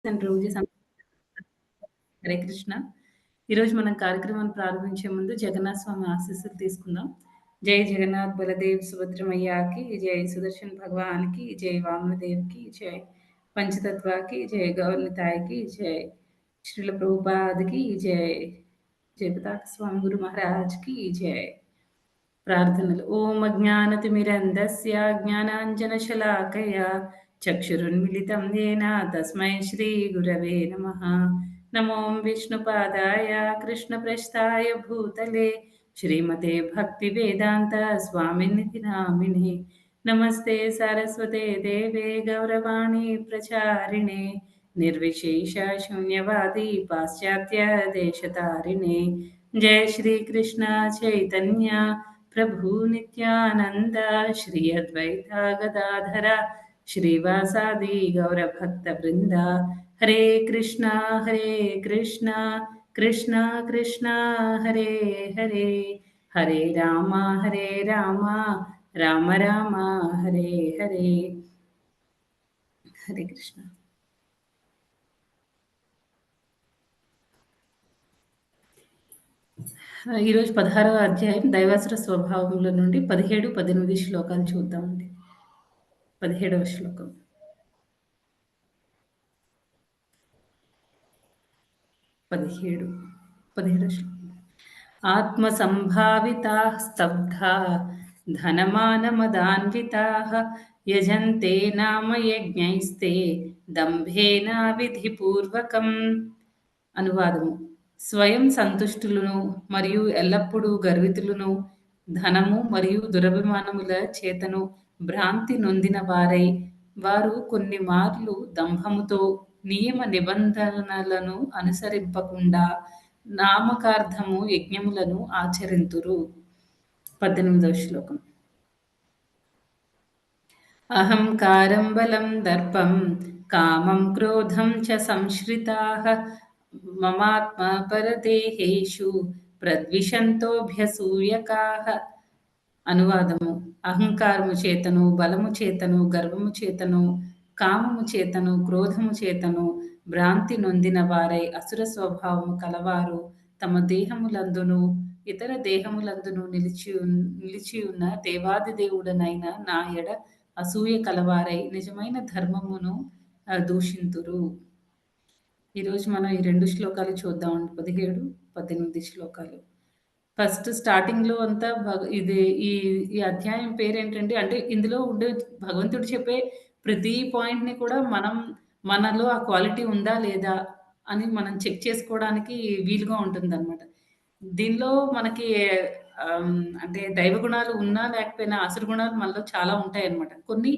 And రోజు హరే కృష్ణ. ఈరోజు మనం కార్యక్రమాన్ని ప్రారంభించే ముందు జగన్నాథ స్వామి ఆశీస్సులు తీసుకుందాం. జై జగన్నాథ్ బలదేవ్ సుభద్రమయ్యాకి జై, సుదర్శన్ భగవాన్‌కి జై, వామనదేవ్‌కి జై, పంచతత్వాకి జై, గౌరనితాయికి జై, శ్రీల ప్రభుపాద్‌కి జై, జయపతాక స్వామి గురు మహారాజ్‌కి జై. ప్రార్థనలు. ఓం అజ్ఞానతిమిరంధస్య జ్ఞానాంజనశలాకయా చక్షురున్మిళితం యేన తస్మై శ్రీగురవే నమః. నమో విష్ణుపాదాయ కృష్ణప్రస్థాయ భూతలే శ్రీమతే భక్తివేదాంత స్వామినిధి నామినే. నమస్తే సరస్వతే దేవే గౌరవాణి ప్రచారిణే నిర్విశేష శూన్యవాది పాశ్చాత్య దేశతారిణే. జయ శ్రీకృష్ణ చైతన్య प्रभु नित्यानंद श्री अद्वैत गदाधर श्रीवासादि गौरभक्त वृंदा. हरे कृष्णा कृष्णा कृष्णा हरे हरे, हरे राम राम राम हरे हरे. हरे कृष्ण. ఈరోజు 16వ అధ్యాయం దైవాసుర స్వభావముల నుండి 17, 18 శ్లోకాలు చూద్దామండి. 17వ శ్లోకం. ఆత్మసంభావితాః స్తబ్ధా ధనమానమదాన్వితాః యజంతే నామ యజ్ఞైస్తే దంభేన విధిపూర్వకం. అనువాదము. స్వయం సంతుష్టులను మరియు ఎల్లప్పుడూ గర్వితులను, ధనము మరియు దురభిమానముల చేతను భ్రాంతి నొందిన వారై, వారు కొన్ని మార్లు దంభముతో నియమ నిబంధనలను అనుసరింపకుండా నామకార్థము యజ్ఞములను ఆచరింతురు. 18వ శ్లోకం. అహంకారం బలం దర్పం కామం క్రోధం చ సంశ్రితాః మమాత్మ పరదేహేషు ప్రద్విషంతోభ్యసూయకాః. అనువాదము. అహంకారము చేతను, బలము చేతను, గర్వము చేతను, కామము చేతను, క్రోధము చేతను భ్రాంతి నొందిన వారై అసుర స్వభావము కలవారు తమ దేహములందును ఇతర దేహములందును నిలిచియున్న దేవాది దేవుడనైన నా ఎడ అసూయ కలవారై నిజమైన ధర్మమును దూషింతురు. ఈరోజు మనం ఈ 2 శ్లోకాలు చూద్దామండి. 17, 18 శ్లోకాలు. ఫస్ట్ స్టార్టింగ్‌లో అంతా ఇది ఈ ఈ అధ్యాయం పేరేంటంటే, అంటే ఇందులో ఉండే భగవంతుడు చెప్పే ప్రతి పాయింట్‌ని కూడా మనలో ఆ క్వాలిటీ ఉందా లేదా అని మనం చెక్ చేసుకోవడానికి వీలుగా ఉంటుందన్నమాట. దీనిలో మనకి అంటే దైవ గుణాలు ఉన్నా లేకపోయినా అసురు గుణాలు మనలో చాలా ఉంటాయన్నమాట. కొన్ని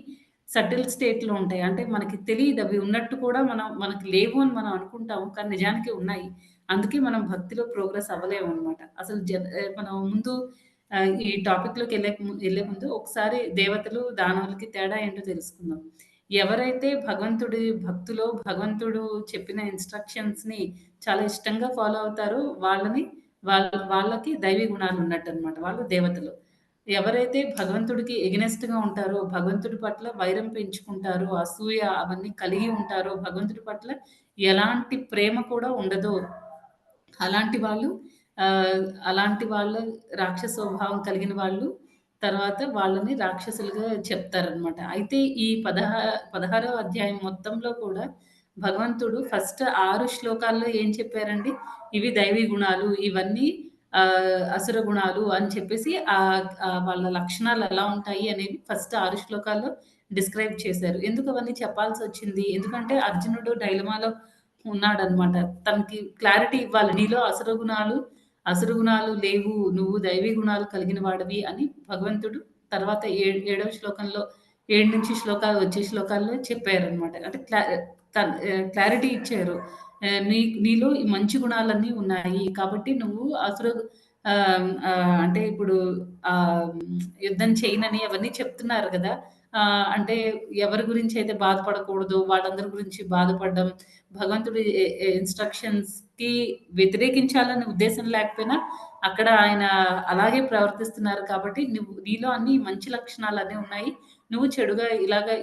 సటిల్ స్టేట్‌లో ఉంటాయి. అంటే మనకి తెలీదు అవి ఉన్నట్టు కూడా మనకి లేవు అని మనం అనుకుంటాము. కానీ నిజానికి ఉన్నాయి. అందుకే మనం భక్తిలో ప్రోగ్రెస్ అవ్వలేమనమాట. అసలు మనం ముందు ఈ టాపిక్‌లోకి ఎళ్ళే ముందు ఒకసారి దేవతలు, దానవులకి తేడా ఏంటో తెలుసుకుందాం. ఎవరైతే భగవంతుడి భక్తిలో భగవంతుడు చెప్పిన ఇన్‌స్ట్రక్షన్స్‌ని చాలా ఇష్టంగా ఫాలో అవుతారో వాళ్ళకి దైవీ గుణాలు ఉన్నట్టనమాట. వాళ్ళు దేవతలు. ఎవరైతే భగవంతుడికి ఎగనెస్ట్‌గా ఉంటారో, భగవంతుడి పట్ల వైరం పెంచుకుంటారో, అసూయ అవన్నీ కలిగి ఉంటారో, భగవంతుడి పట్ల ఎలాంటి ప్రేమ కూడా ఉండదో, అలాంటి వాళ్ళు అలాంటి వాళ్ళు రాక్షస స్వభావం కలిగిన వాళ్ళు తర్వాత వాళ్ళని రాక్షసులుగా చెప్తారనమాట. అయితే ఈ 16వ అధ్యాయం మొత్తంలో కూడా భగవంతుడు ఫస్ట్ 6 శ్లోకాల్లో ఏం చెప్పారండి? ఇవి దైవీ గుణాలు, ఇవన్నీ అసుర గుణాలు అని చెప్పేసి వాళ్ళ లక్షణాలు ఎలా ఉంటాయి అనేవి ఫస్ట్ 6 శ్లోకాల్లో డిస్క్రైబ్ చేశారు. ఎందుకు అవన్నీ చెప్పాల్సొచ్చింది? ఎందుకంటే అర్జునుడు డైలమాలో ఉన్నాడనమాట. తనకి క్లారిటీ ఇవ్వాలి. నీలో అసుర గుణాలు లేవు. నువ్వు దైవీ గుణాలు కలిగిన వాడివి అని భగవంతుడు తర్వాత 7వ శ్లోకంలో 7 నుంచి వచ్చే శ్లోకాల్లో చెప్పారనమాట. అంటే క్లారిటీ ఇచ్చారు. నీలో ఈ మంచి గుణాలన్నీ ఉన్నాయి. కాబట్టి నువ్వు అంటే ఇప్పుడు యుద్ధం చేయనని అవన్నీ చెప్తున్నారు గదా! అంటే ఎవరి గురించైతే బాధపడకూడదో వాళ్ళందరి గురించి బాధపడడం, భగవంతుడి ఇన్‌స్ట్రక్షన్స్‌కి వ్యతిరేకించాలనే ఉద్దేశం లేకపోయినా అక్కడ ఆయన అలాగే ప్రవర్తిస్తున్నారు కాబట్టి నీలో అన్ని మంచి లక్షణాలన్నీ ఉన్నాయి. నువ్వు చెడుగా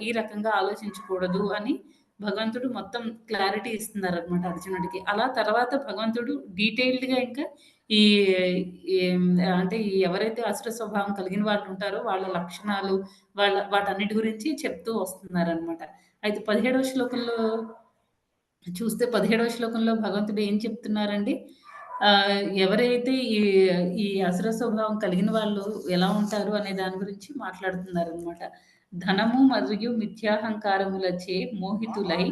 ఈ రకంగా ఆలోచించకూడదు అని భగవంతుడు మొత్తం క్లారిటీ ఇస్తున్నారనమాట అర్జునుడికి. అలా తర్వాత భగవంతుడు డీటెయిల్డ్‌గా ఇంకా ఈ ఏం అంటే ఈ ఎవరైతే అసుర స్వభావం కలిగిన వాళ్ళుంటారో వాళ్ళ లక్షణాలు, వాటన్నిటి గురించి చెప్తూ వస్తున్నారనమాట. అయితే 17వ శ్లోకంలో చూస్తే 17వ శ్లోకంలో భగవంతుడు ఏం చెప్తున్నారండి? ఎవరైతే ఈ అసుర స్వభావం కలిగిన వాళ్ళు ఎలా ఉంటారు అనే దాని గురించి మాట్లాడుతున్నారనమాట. ధనము మరియు మిథ్యాహంకారములచే మోహితులై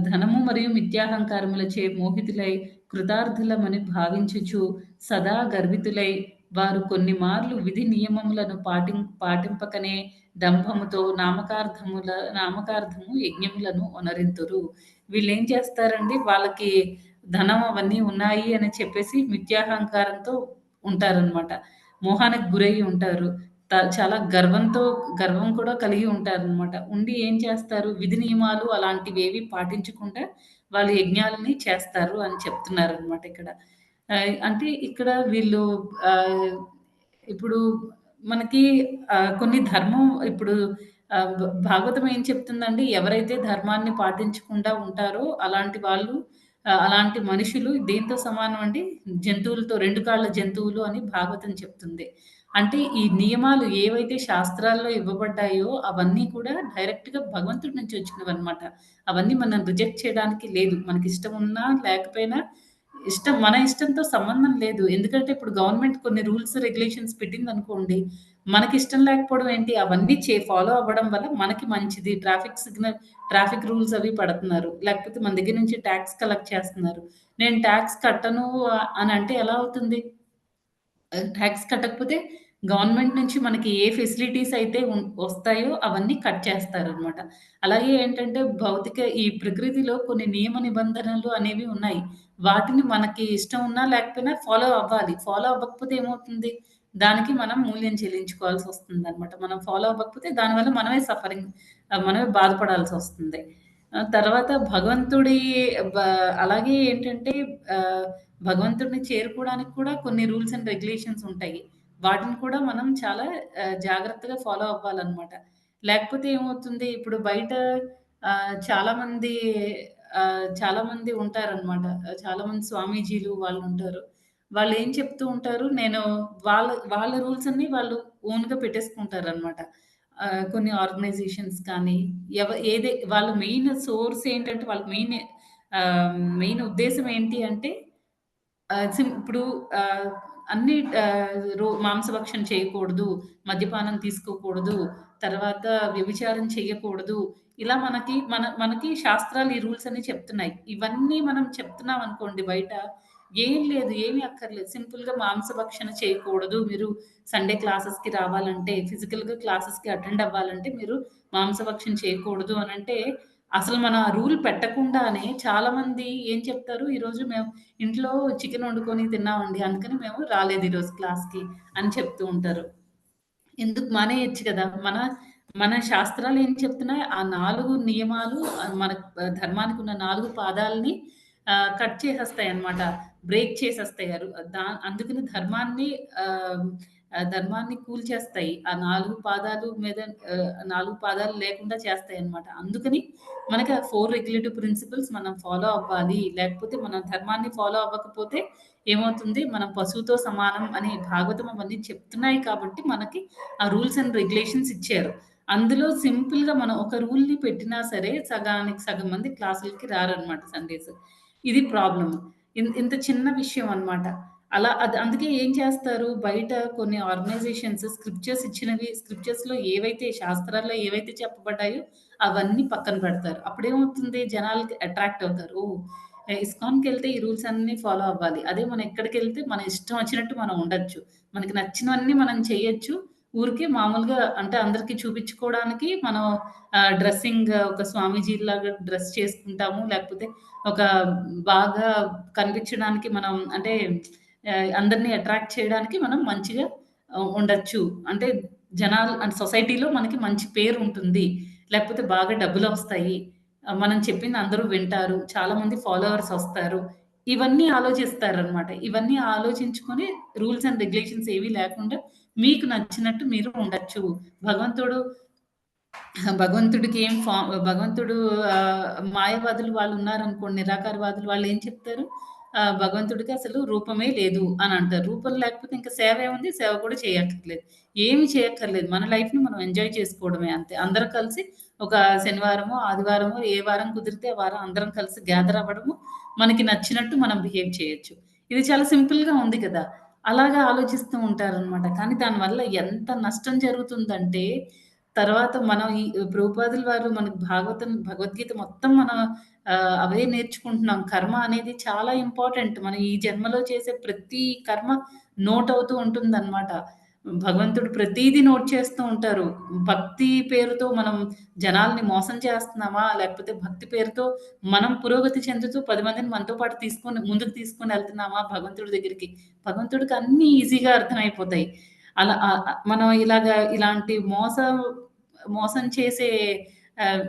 ధనము మరియు మిథ్యాహంకారములచే మోహితులై కృతార్థులమని భావించుచు సదా గర్వితులై వారు కొన్ని మార్లు విధి నియమములను పాటింపకనే దంభముతో నామకార్థము యజ్ఞములను ఒనరింతురు. వీళ్ళేం చేస్తారండి? వాళ్ళకి ధనం అవన్నీ ఉన్నాయి అని చెప్పేసి మిథ్యాహంకారంతో ఉంటారనమాట. మోహానికి గురయ్యి ఉంటారు. చాలా గర్వం కూడా కలిగి ఉంటారనమాట. ఉండి ఏం చేస్తారు? విధి నియమాలు అలాంటివేవి పాటించకుండా వాళ్ళు యజ్ఞాలని చేస్తారు అని చెప్తున్నారనమాట ఇక్కడ. అంటే ఇక్కడ వీళ్ళు ఆహ్, ఇప్పుడు మనకి కొన్ని ధర్మం ఇప్పుడు భాగవతం ఏం చెప్తుందండి? ఎవరైతే ధర్మాన్ని పాటించకుండా ఉంటారో అలాంటి వాళ్ళు అలాంటి మనుషులు దేనితో సమానం అండి? జంతువులతో 2 కాళ్ళ జంతువులు అని భాగవతం చెప్తుంది. అంటే ఈ నియమాలు ఏవైతే శాస్త్రాల్లో ఇవ్వబడ్డాయో అవన్నీ కూడా డైరెక్ట్‌గా భగవంతుడి నుంచి వచ్చినవన్నమాట. అవన్నీ మనం రిజెక్ట్ చేయడానికి లేదు. మనకిష్టం ఉన్నా లేకపోయినా మన ఇష్టంతో సంబంధం లేదు. ఎందుకంటే ఇప్పుడు గవర్నమెంట్ కొన్ని రూల్స్, రెగ్యులేషన్స్ పెట్టిందనుకోండి. మనకిష్టం లేకపోవడం ఏంటి? అవన్నీ ఫాలో అవ్వడం వల్ల మనకి మంచిది. ట్రాఫిక్ రూల్స్ అవి పడుతున్నారు. లేకపోతే మన దగ్గర నుంచి టాక్స్ కలెక్ట్ చేస్తున్నారు. నేను టాక్స్ కట్టను అని అంటే ఎలా అవుతుంది? టాక్స్ కట్టకపోతే గవర్నమెంట్ నుంచి మనకి ఏ ఫెసిలిటీస్ అయితే వస్తాయో అవన్నీ కట్ చేస్తారనమాట. అలాగే ఏంటంటే ఈ ప్రకృతిలో కొన్ని నియమ నిబంధనలు అనేవి ఉన్నాయి. వాటిని మనకి ఇష్టం ఉన్నా లేకపోయినా ఫాలో అవ్వాలి. ఫాలో అవ్వకపోతే ఏమవుతుంది? దానికి మనం మూల్యం చెల్లించుకోవాల్సొస్తుందనమాట. మనం ఫాలో అవ్వకపోతే దానివల్ల మనమే బాధపడాల్సొస్తుంది. తర్వాత భగవంతుడి బ అలాగే ఏంటంటే ఆహ్, భగవంతుడిని చేరుకోవడానికి కూడా కొన్ని రూల్స్ అండ్ రెగ్యులేషన్స్ ఉంటాయి. వాటిని కూడా మనం చాలా జాగ్రత్తగా ఫాలో అవ్వాలనమాట. లేకపోతే ఏమవుతుంది, ఇప్పుడు బయట చాలామంది చాలామంది ఉంటారనమాట. చాలామంది స్వామీజీలు వాళ్ళుంటారు. వాళ్ళేం చెప్తూ ఉంటారు, వాళ్ళ వాళ్ళ రూల్స్ అన్నీ వాళ్ళు ఓన్‌గా పెట్టేసుకుంటారనమాట. కొన్ని ఆర్గనైజేషన్స్ కానీ, వాళ్ళ మెయిన్ సోర్స్ ఏంటంటే, వాళ్ళ మెయిన్ ఉద్దేశ్యం ఏంటి అంటే ఇప్పుడు ఆహ్, అన్ని మాంసభక్షణ చేయకూడదు, మద్యపానం తీసుకోకూడదు, తర్వాత వ్యభిచారం చేయకూడదు. ఇలా మనకి శాస్త్రాలు ఈ రూల్స్ అన్నీ చెప్తున్నాయి. ఇవన్నీ మనం చెప్తున్నాం అనుకోండి బయట, ఏం లేదు, ఏమి అక్కర్లేదు. సింపుల్‌గా మాంసభక్షణ చేయకూడదు. మీరు సండే క్లాసెస్‌కి రావాలంటే, ఫిజికల్‌గా క్లాసెస్‌కి అటెండ్ అవ్వాలంటే మీరు మాంసభక్షణ చేయకూడదు అనంటే, అసలు మనం ఆ రూల్ పెట్టకుండానే చాలామంది ఏం చెప్తారు, ఈరోజు మేము ఇంట్లో చికెన్ వండుకొని తిన్నామండి. అందుకని మేము రాలేదు ఈరోజు క్లాస్‌కి అని చెప్తూ ఉంటారు. ఎందుకు మానేయొచ్చు కదా! మన శాస్త్రాలు ఏం చెప్తున్నాయి, ఆ 4 నియమాలు మన ధర్మానికున్న 4 పాదాలని కట్ చేసేస్తాయన్నమాట. బ్రేక్ చేసేస్తాయి. అందుకని ఆహ్, ధర్మాన్ని కూల్చేస్తాయి. ఆ 4 పాదాలు మీద 4 పాదాలు లేకుండా చేస్తాయన్నమాట. అందుకని మనకి ఆ 4 రెగ్యులేటివ్ ప్రిన్సిపల్స్ మనం ఫాలో అవ్వాలి. లేకపోతే మన ధర్మాన్ని ఫాలో అవ్వకపోతే ఏమవుతుంది, మనం పశువుతో సమానం అని భాగవతం అవన్నీ చెప్తున్నాయి కాబట్టి మనకి ఆ రూల్స్ అండ్ రెగ్యులేషన్స్ ఇచ్చారు. అందులో సింపుల్‌గా మనం ఒక రూల్‌ని పెట్టినా సరే సగానికి సగం మంది క్లాసులకి రారనమాట సండేస్. ఇది ప్రాబ్లమ్. ఇంత చిన్న విషయం అన్నమాట. అందుకే ఏం చేస్తారు, బయట కొన్ని ఆర్గనైజేషన్స్ స్క్రిప్చర్స్‌లో ఏవైతే శాస్త్రాల్లో ఏవైతే చెప్పబడ్డాయో అవన్నీ పక్కన పెడతారు. అప్పుడేమవుతుంది, జనాలకి అట్రాక్ట్ అవుతారు. ఓహ్! ఇస్కాన్‌కెళ్తే ఈ రూల్స్ అన్నీ ఫాలో అవ్వాలి. అదే మనం ఎక్కడికెళ్తే మన ఇష్టం వచ్చినట్టు మనం ఉండొచ్చు. మనకి నచ్చినవన్నీ మనం చేయొచ్చు. ఊరికే మామూలుగా అంటే అందరికి చూపించుకోవడానికి మనం ఒక స్వామీజీలాగా డ్రెస్ చేసుకుంటాము. లేకపోతే ఒక బాగా కనిపించడానికి మనం అంటే అందరిని అట్రాక్ట్ చేయడానికి మనం మంచిగా ఉండొచ్చు. అంటే సొసైటీలో మనకి మంచి పేరుంటుంది. లేకపోతే బాగా డబ్బులొస్తాయి. మనం చెప్పింది అందరూ వింటారు. చాలామంది ఫాలోవర్స్ ఒస్తారు. ఇవన్నీ ఆలోచిస్తారనమాట. ఇవన్నీ ఆలోచించుకొని రూల్స్ అండ్ రెగ్యులేషన్స్ ఏవి లేకుండా మీకు నచ్చినట్టు మీరు ఉండొచ్చు. భగవంతుడు భగవంతుడికి ఏం ఫా భగవంతుడు మాయావాదులు వాళ్ళున్నారనుకోండి, నిరాకారవాదులు వాళ్ళేం చెప్తారు? భగవంతుడికి అసలు రూపమే లేదు అని అంటారు. రూపం లేకపోతే ఇంక సేవేముంది? సేవ కూడా చేయక్కర్లేదు. ఏమి చేయక్కర్లేదు. మన లైఫ్‌ని మనం ఎంజాయ్ చేసుకోవడమే అంతే. అందరం కలిసి ఒక శనివారమో, ఆదివారమో ఏ వారం కుదిరితే ఆ వారం అందరం కలిసి గ్యాదర్ అవ్వడము, మనకి నచ్చినట్టు మనం బిహేవ్ చేయొచ్చు. ఇది చాలా సింపుల్‌గా ఉంది కదా! అలాగా ఆలోచిస్తూ ఉంటారనమాట. కానీ దానివల్ల ఎంత నష్టం జరుగుతుందంటే తర్వాత మనం ఈ ప్రభుపాదుల వారు మనకు భగవద్గీత మొత్తం మనం అవే నేర్చుకుంటున్నాం. కర్మ అనేది చాలా ఇంపార్టెంట్. మనం ఈ జన్మలో చేసే ప్రతి కర్మ నోట్ అవుతూ ఉంటుందనమాట. భగవంతుడు ప్రతీదీ నోట్ చేస్తూ ఉంటారు. భక్తి పేరుతో మనం జనాల్ని మోసం చేస్తున్నామా? లేకపోతే భక్తి పేరుతో మనం పురోగతి చెందుతూ 10 మందిని మనతో పాటు ముందుకు తీసుకొనెళ్తున్నామా భగవంతుడి దగ్గరికి? భగవంతుడికి అన్నీ ఈజీగా అర్థమైపోతాయి. అలా మనం ఇలాంటి మోసం చేసే ఆహ్,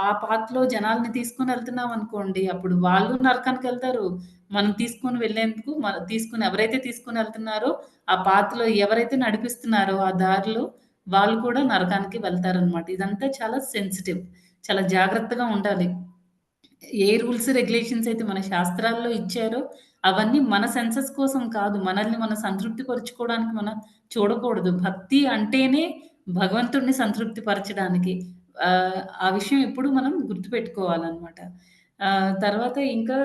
ఆ పాత్‌లో జనాల్ని తీసుకొనెళ్తున్నామనుకోండి, అప్పుడు వాళ్ళు నరకానికెళ్తారు. మనం తీసుకొని ఎవరైతే తీసుకొనెళ్తున్నారో, ఆ పాత్‌లో ఎవరైతే నడిపిస్తున్నారో ఆ దారిలో, వాళ్ళు కూడా నరకానికి వెళ్తారనమాట. ఇదంతా చాలా సెన్సిటివ్. చాలా జాగ్రత్తగా ఉండాలి. ఏ రూల్స్, రెగ్యులేషన్స్ అయితే మన శాస్త్రాల్లో ఇచ్చారో, అవన్నీ మన సెన్సెస్ కోసం కాదు. మనల్ని మనం సంతృప్తి పరుచుకోవడానికి మనం చూడకూడదు. భక్తి అంటేనే భగవంతుడిని సంతృప్తి పరచడానికి. ఆ విషయం ఎప్పుడు మనం గుర్తుపెట్టుకోవాలనమాట. తర్వాత ఇంకా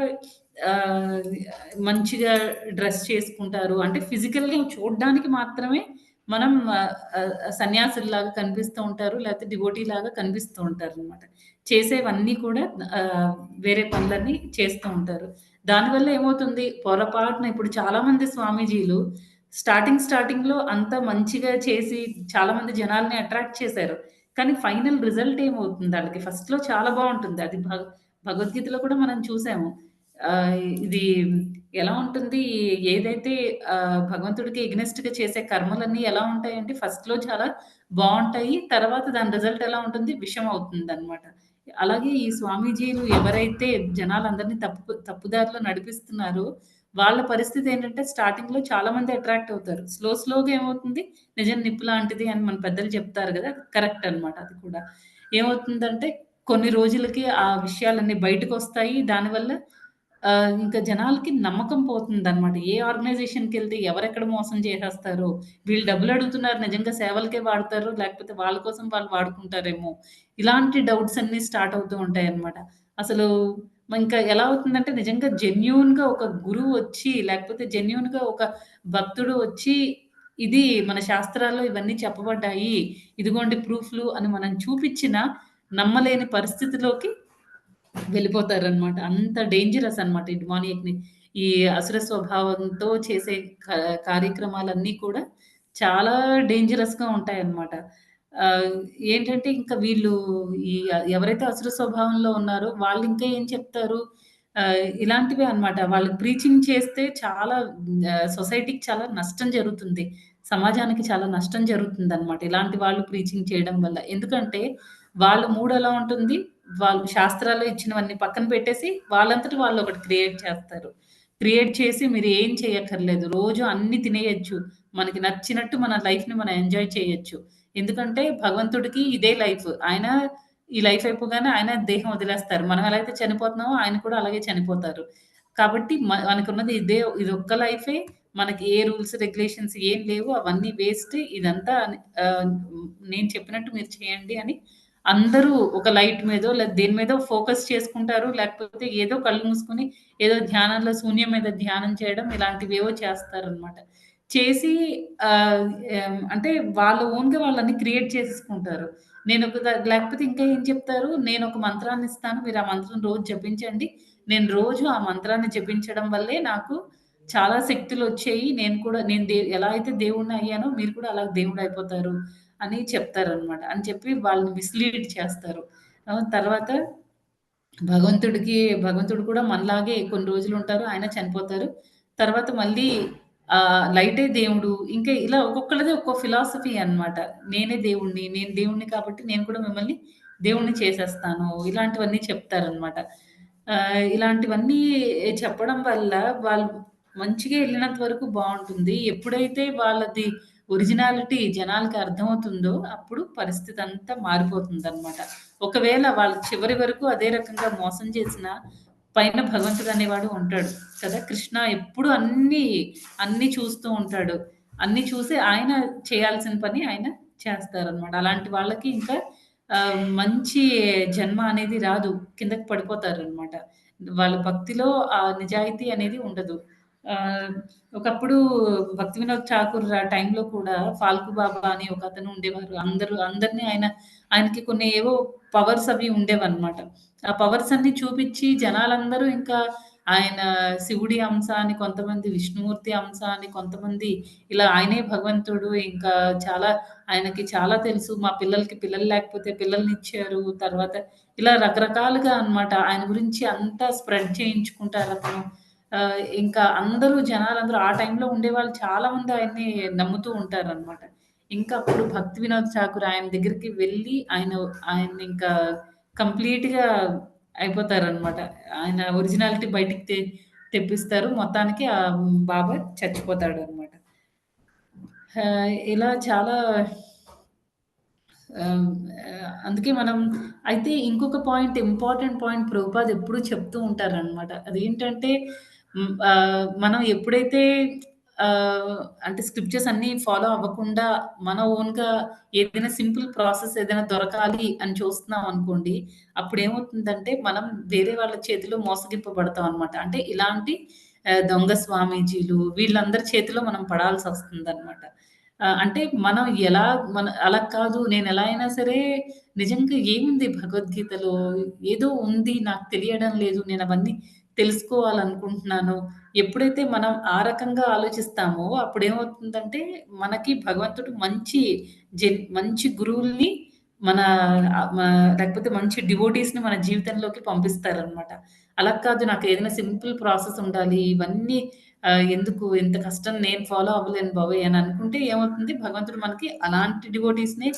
ఆహ్, మంచిగా డ్రెస్ చేసుకుంటారు. అంటే ఫిజికల్‌గా చూడ్డానికి మాత్రమే మనం సన్యాసుల్లాగా కనిపిస్తూ ఉంటారు. లేకపోతే డివోటీలాగా కనిపిస్తూ ఉంటారనమాట. చేసేవన్నీ కూడా వేరే పనులన్నీ చేస్తూ ఉంటారు. దానివల్ల ఏమవుతుంది, పొరపాటున ఇప్పుడు చాలామంది స్వామీజీలు స్టార్టింగ్‌లో అంత మంచిగా చేసి చాలామంది జనాల్ని అట్రాక్ట్ చేశారు. కానీ ఫైనల్ రిజల్ట్ ఏమవుతుంది ఆళ్ళకి ఫస్ట్‌లో చాలా బావుంటుంది. అది భగవద్గీతలో కూడా మనం చూసాము. ఇది ఎలా ఉంటుంది, ఏదైతే భగవంతుడికి ఎగ్నెస్ట్‌గా చేసే కర్మలన్నీ ఎలా ఉంటాయంటే ఫస్ట్‌లో చాలా బావుంటాయి. తర్వాత దాని రిజల్ట్ ఎలా ఉంటుంది, విషం అవుతుందనమాట. అలాగే ఈ స్వామీజీలు ఎవరైతే జనాలందరిని తప్పుదారిలో నడిపిస్తున్నారో, వాళ్ళ పరిస్థితేంటంటే స్టార్టింగ్‌లో చాలా మంది అట్రాక్ట్ అవుతారు. స్లోగా ఏమవుతుంది, నిజం నిప్పు లాంటిది అని మన పెద్దలు చెప్తారు గదా! కరెక్ట్ అనమాట అది కూడా. ఏమవుతుందంటే కొన్ని రోజులకి ఆ విషయాలన్నీ బయటకొస్తాయి. దానివల్ల ఇంకా జనాలకి నమ్మకం పోతుందనమాట. ఏ ఆర్గనైజేషన్‌కెళ్తే ఎవరెక్కడ మోసం చేసేస్తారో, వీళ్ళు డబ్బులడుగుతున్నారు నిజంగా సేవలకే వాడతారో, లేకపోతే వాళ్ళ కోసం వాళ్ళు వాడుకుంటారేమో, ఇలాంటి డౌట్స్ అన్నీ స్టార్ట్ అవుతూ ఉంటాయన్నమాట. అసలు ఇంకా ఎలా అవుతుందంటే నిజంగా జెన్యూన్‌గా ఒక గురువు వచ్చి, లేకపోతే జెన్యూన్‌గా ఒక భక్తుడు వచ్చి, ఇది మన శాస్త్రాల్లో ఇవన్నీ చెప్పబడ్డాయి. ఇదిగోండి ప్రూఫ్‌లు అని మనం చూపిచ్చినా నమ్మలేని పరిస్థితిలోకి వెళ్ళిపోతారనమాట. అంత డేంజరస్ అనమాట ఈ డిమానియాక్‌ని. ఈ అసుర స్వభావంతో చేసే క కార్యక్రమాలన్నీ కూడా చాలా డేంజరస్‌గా ఉంటాయన్నమాట. ఆహ్, ఏంటంటే ఇంకా వీళ్ళు ఈ ఎవరైతే అసుర స్వభావంలో ఉన్నారో వాళ్ళింకా ఏం చెప్తారు, ఇలాంటివే అన్నమాట. వాళ్ళు ప్రీచింగ్ చేస్తే చాలా సొసైటీకి చాలా నష్టం జరుగుతుంది. సమాజానికి చాలా నష్టం జరుగుతుందన్నమాట. ఇలాంటి వాళ్ళు ప్రీచింగ్ చేయడం వల్ల. ఎందుకంటే వాళ్ళ మూడెలా ఉంటుంది, వాళ్ళు శాస్త్రాల్లో ఇచ్చినవన్నీ పక్కన పెట్టేసి, వాళ్ళంతట వాళ్ళు ఒకటి క్రియేట్ చేస్తారు. క్రియేట్ చేసి మీరు ఏం చేయక్కర్లేదు. రోజు అన్నీ తినేయొచ్చు. మనకి నచ్చినట్టు మన లైఫ్‌ని మనం ఎంజాయ్ చేయొచ్చు. ఎందుకంటే భగవంతుడికి ఇదే లైఫ్. ఆయన ఈ లైఫ్ అయిపోగానే ఆయన దేహం వదిలేస్తారు. మనం ఎలా అయితే చనిపోతున్నామో ఆయన కూడా అలాగే చనిపోతారు. కాబట్టి మనకున్నది ఇదొక్క లైఫే. మనకి ఏ రూల్స్, రెగ్యులేషన్స్ ఏం లేవు. అవన్నీ వేస్ట్. ఇదంతా ఆహ్, నేను చెప్పినట్టు మీరు చేయండి అని అందరూ ఒక లైట్ మీదో దేని మీదో ఫోకస్ చేసుకుంటారు. లేకపోతే ఏదో కళ్ళు మూసుకొని ఏదో ధ్యానంలో శూన్యం మీద ధ్యానం చేయడం ఇలాంటివేవో చేస్తారనమాట. చేసి ఆహ్, అంటే వాళ్ళ ఓన్‌గా వాళ్ళన్నీ క్రియేట్ చేసేసుకుంటారు. లేకపోతే ఇంకా ఏం చెప్తారు, నేనొక మంత్రాన్ని ఇస్తాను. మీరు ఆ మంత్రం రోజు జపించండి. నేను రోజు ఆ మంత్రాన్ని జపించడం వల్లే నాకు చాలా శక్తులొచ్చాయి. నేను ఎలా అయితే దేవుడిని అయ్యానో మీరు కూడా అలా దేవుడయిపోతారు అని చెప్తారనమాట. అని చెప్పి వాళ్ళని మిస్‌లీడ్ చేస్తారు. తర్వాత భగవంతుడు కూడా మనలాగే కొన్ని రోజులుంటారు. ఆయన చనిపోతారు. తర్వాత మళ్ళీ లైటే దేవుడు. ఇంకా ఇలా ఒక్కొక్కళ్ళది ఒక్కో ఫిలాసఫీ అన్నమాట. నేను దేవుడిని కాబట్టి నేను కూడా మిమ్మల్ని దేవుడిని చేసేస్తాను. ఇలాంటివన్నీ చెప్తారనమాట. ఇలాంటివన్నీ చెప్పడం వల్ల వాళ్ళు మంచిగా ఎళ్ళినంత వరకు బావుంటుంది. ఎప్పుడైతే వాళ్ళది ఒరిజినాలిటీ జనాలకి అర్థమవుతుందో, అప్పుడు పరిస్థితంతా మారిపోతుందనమాట. ఒకవేళ వాళ్ళు చివరి వరకు అదే రకంగా మోసం చేసినా, పైన భగవంతుడనేవాడు ఉంటాడు కదా! కృష్ణ ఎప్పుడు అన్నీ చూస్తూ ఉంటాడు. అన్నీ చూసి ఆయన చేయాల్సిన పని ఆయన చేస్తారనమాట. అలాంటి వాళ్ళకి ఇంకా మంచి జన్మ అనేది రాదు. కిందకి పడిపోతారనమాట. వాళ్ళ భక్తిలో ఆ నిజాయితీ అనేది ఉండదు. ఆహ్, ఒకప్పుడు 'భక్తి వినోద్ ఠాకూర్' టైంలో కూడా 'ఫాల్కు బాబా' అని ఒకతను ఉండేవారు. అందరిని ఆయనకి కొన్ని ఏవో పవర్స్ అవి ఉండేవన్నమాట. ఆ పవర్స్ అన్నీ చూపిచ్చి జనాలందరూ ఇంకా ఆయన శివుడి అంశ అని కొంతమంది, విష్ణుమూర్తి అంశ అని కొంతమంది, ఇలా ఆయనే భగవంతుడు ఇంకా చాలా ఆయనకి చాలా తెలుసు. మా పిల్లలకి పిల్లలు లేకపోతే పిల్లల్నిచ్చారు. తర్వాత ఇలా రకరకాలుగా అన్నమాట. ఆయన గురించి అంతా స్ప్రెడ్ చేయించుకుంటారతను. ఇంకా జనాలందరూ ఆ టైంలో ఉండేవాళ్ళు చాలా మంది ఆయన్ని నమ్ముతూ ఉంటారనమాట. ఇంకా అప్పుడు 'భక్తి వినోద్ ఠాకూర్' ఆయన దగ్గరికి వెళ్ళి ఆయన్నింకా కంప్లీట్‌గా అయిపోతారనమాట. ఆయన ఒరిజినాలిటీ బయటికి తెప్పిస్తారు. మొత్తానికి బాబా చచ్చిపోతాడనమాట. ఇలా చాలా ఆహ్, అందుకే మనం అయితే ఇంకొక పాయింట్ ఇంపార్టెంట్ పాయింట్ ప్రభుపాద్ ఎప్పుడూ చెప్తూ ఉంటారనమాట. అదేంటంటే మనం ఎప్పుడైతే అంటే స్క్రిప్చర్స్ అన్నీ ఫాలో అవ్వకుండా మన ఓన్‌గా ఏదైనా సింపుల్ ప్రాసెస్ ఏదైనా దొరకాలి అని చూస్తున్నాం అనుకోండి, అప్పుడేమవుతుందంటే మనం వేరే వాళ్ళ చేతిలో మోసగింపబడతాం అనమాట. అంటే ఇలాంటి దొంగ స్వామీజీలు వీళ్ళందరి చేతిలో మనం పడాల్సొస్తుందనమాట. అంటే మనం ఎలా అలా కాదు. నేనెలా అయినా సరే నిజంగా ఏముంది భగవద్గీతలో? ఏదో ఉంది. నాకు తెలియడం లేదు. నేనవన్నీ తెలుసుకోవాలనుకుంటున్నాను. ఎప్పుడైతే మనం ఆ రకంగా ఆలోచిస్తామో అప్పుడేమవుతుందంటే, మనకి భగవంతుడు మంచి గురువుల్ని మన ఆహ్, మ లేకపోతే మంచి డివోటీస్‌ని మన జీవితంలోకి పంపిస్తారనమాట. అలా కాదు నాకేదైనా సింపుల్ ప్రాసెస్ ఉండాలి. ఇవన్నీ ఎందుకు ఇంత కష్టం నేను ఫాలో అవ్వలేను బాబోయ్! అని అనుకుంటే ఏమవుతుంది భగవంతుడు మనకి అలాంటి డివోటీస్‌ని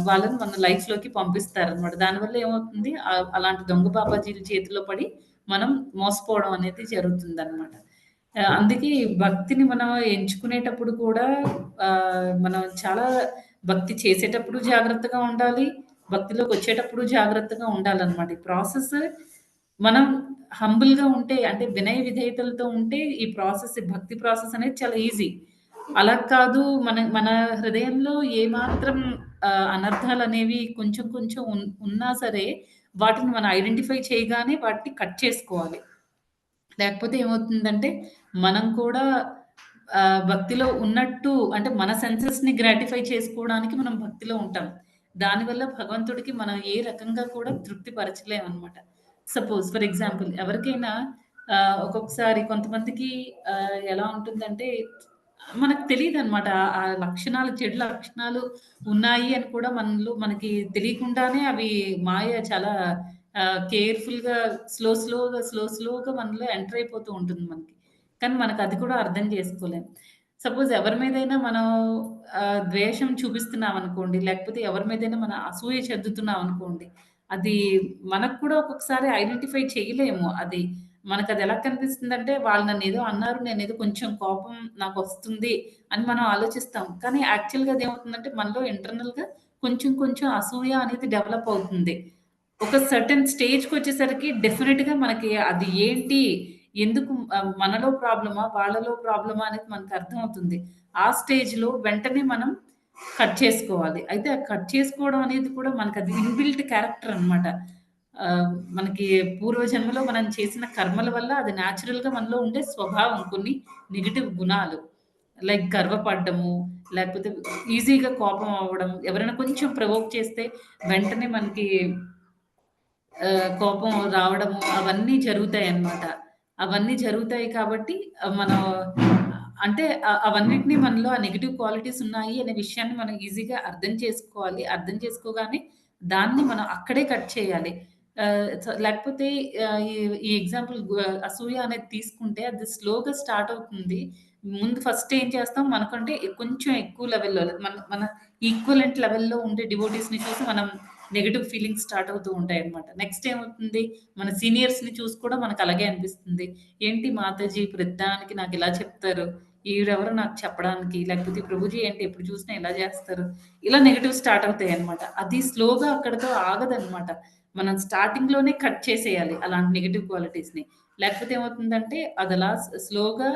వాళ్ళని మన లైఫ్‌లోకి పంపిస్తారనమాట. దానివల్ల ఏమవుతుంది అలాంటి దొంగ బాబాజీల చేతిలో పడి మనం మోసపోవడం అనేది జరుగుతుందనమాట. అందుకే ఈ భక్తిని మనం ఎంచుకునేటప్పుడు కూడా మనం చాలా భక్తి చేసేటప్పుడు జాగ్రత్తగా ఉండాలి. భక్తిలోకొచ్చేటప్పుడు జాగ్రత్తగా ఉండాలనమాట. ఈ ప్రాసెస్ మనం హంబుల్‌గా ఉంటే అంటే వినయ విధేయతలతో ఉంటే ఈ భక్తి ప్రాసెస్ అనేది చాలా ఈజీ. అలా కాదు మన హృదయంలో ఏమాత్రం అనర్థాలనేవి కొంచెం కొంచెం ఉన్నా సరే వాటిని మనం ఐడెంటిఫై చేయగానే వాటిని కట్ చేసుకోవాలి. లేకపోతే ఏమవుతుందంటే, మనం కూడా భక్తిలో ఉన్నట్టు అంటే మన సెన్సెస్‌ని గ్రాటిఫై చేసుకోవడానికి మనం భక్తిలో ఉంటాం. దానివల్ల భగవంతుడికి మనం ఏ రకంగా కూడా తృప్తి పరచలేమనమాట. ఫర్ ఎగ్జాంపుల్ ఎవరికైనా ఒక్కొక్కసారి కొంతమందికి ఎలా ఉంటుందంటే, మనకు తెలీదనమాట. ఆ లక్షణాలు చెడు లక్షణాలు ఉన్నాయి అని కూడా మనకి తెలియకుండానే అవి మాయ చాలా కేర్‌ఫుల్‌గా స్లోగా మనలో ఎంటర్ అయిపోతూ ఉంటుంది మనకి. కానీ మనకది కూడా అర్థం చేసుకోలేం. సపోజ్ ఎవరి మీదైనా మనం ద్వేషం చూపిస్తున్నామనుకోండి, లేకపోతే ఎవరి మీదైనా మనం అసూయ చెందుతున్నామనుకోండి, అది మనకు కూడా ఒక్కొక్కసారి ఐడెంటిఫై చేయలేము. మనకది ఎలా కనిపిస్తుందంటే, వాళ్ళు నన్నేదో అన్నారు, నేనేదో కొంచెం కోపం నాకొస్తుంది అని మనం ఆలోచిస్తాం. కానీ యాక్చువల్‌గా అదేమవుతుందంటే, మనలో ఇంటర్నల్‌గా కొంచెం కొంచెం అసూయ అనేది డెవలప్ అవుతుంది. ఒక సర్టెన్ స్టేజ్‌కొచ్చేసరికి డెఫినిట్‌గా మనకి అది ఏంటి? ఎందుకు మనలో ప్రాబ్లమా? వాళ్ళలో ప్రాబ్లమా? అనేది మనకర్థమవుతుంది. ఆ స్టేజ్‌లో వెంటనే మనం కట్ చేసుకోవాలి. అయితే ఆ కట్ చేసుకోవడం అనేది కూడా మనకది ఇన్‌బిల్ట్ క్యారెక్టర్ అనమాట. మనకి పూర్వజన్మలో మనం చేసిన కర్మల వల్ల అది న్యాచురల్‌గా మనలో ఉండే స్వభావం. కొన్ని నెగెటివ్ గుణాలు. లైక్ గర్వపడ్డము, లేకపోతే ఈజీగా కోపం అవ్వడం, ఎవరైనా కొంచెం ప్రవోక్ చేస్తే వెంటనే మనకి కోపం రావడము అవన్నీ జరుగుతాయన్నమాట. అవన్నీ జరుగుతాయి కాబట్టి మనం అంటే అవన్నిటిని మనలో ఆ నెగెటివ్ క్వాలిటీస్ ఉన్నాయి అనే విషయాన్ని మనం ఈజీగా అర్థం చేసుకోవాలి. అర్థం చేసుకోగానే దాన్ని మనం అక్కడే కట్ చేయాలి. లేకపోతే ఈ ఈ ఎగ్జాంపుల్ అసూయ అనేది తీసుకుంటే అది స్లోగా స్టార్ట్ అవుతుంది. ముందు ఫస్ట్ ఏం చేస్తాం మనకంటే కొంచెం ఎక్కువ లెవెల్‌లో మన మన ఈక్వలెంట్ లెవెల్‌లో ఉండే డివోటీస్‌ని చూసి మనం నెగెటివ్ ఫీలింగ్స్ స్టార్ట్ అవుతూ ఉంటాయన్నమాట. నెక్స్ట్ ఏమవుతుంది, మన సీనియర్స్‌ని చూసి కూడా మనకు అలాగే అనిపిస్తుంది. ఏంటి మాతాజీ ప్రతిదానికి నాకిలా చెప్తారు. ఈవిడెవరు నాకు చెప్పడానికి, లేకపోతే ప్రభుజీ ఏంటి ఎప్పుడు చూసినా ఇలా జేస్తారు. ఇలా నెగెటివ్ స్టార్ట్ అవుతాయన్నమాట. అది స్లోగా అక్కడితో ఆగదన్నమాట. మనం స్టార్టింగ్‌లోనే కట్ చేసేయాలి అలాంటి నెగెటివ్ క్వాలిటీస్‌ని. లేకపోతే ఏమవుతుందంటే అదలా స్లోగా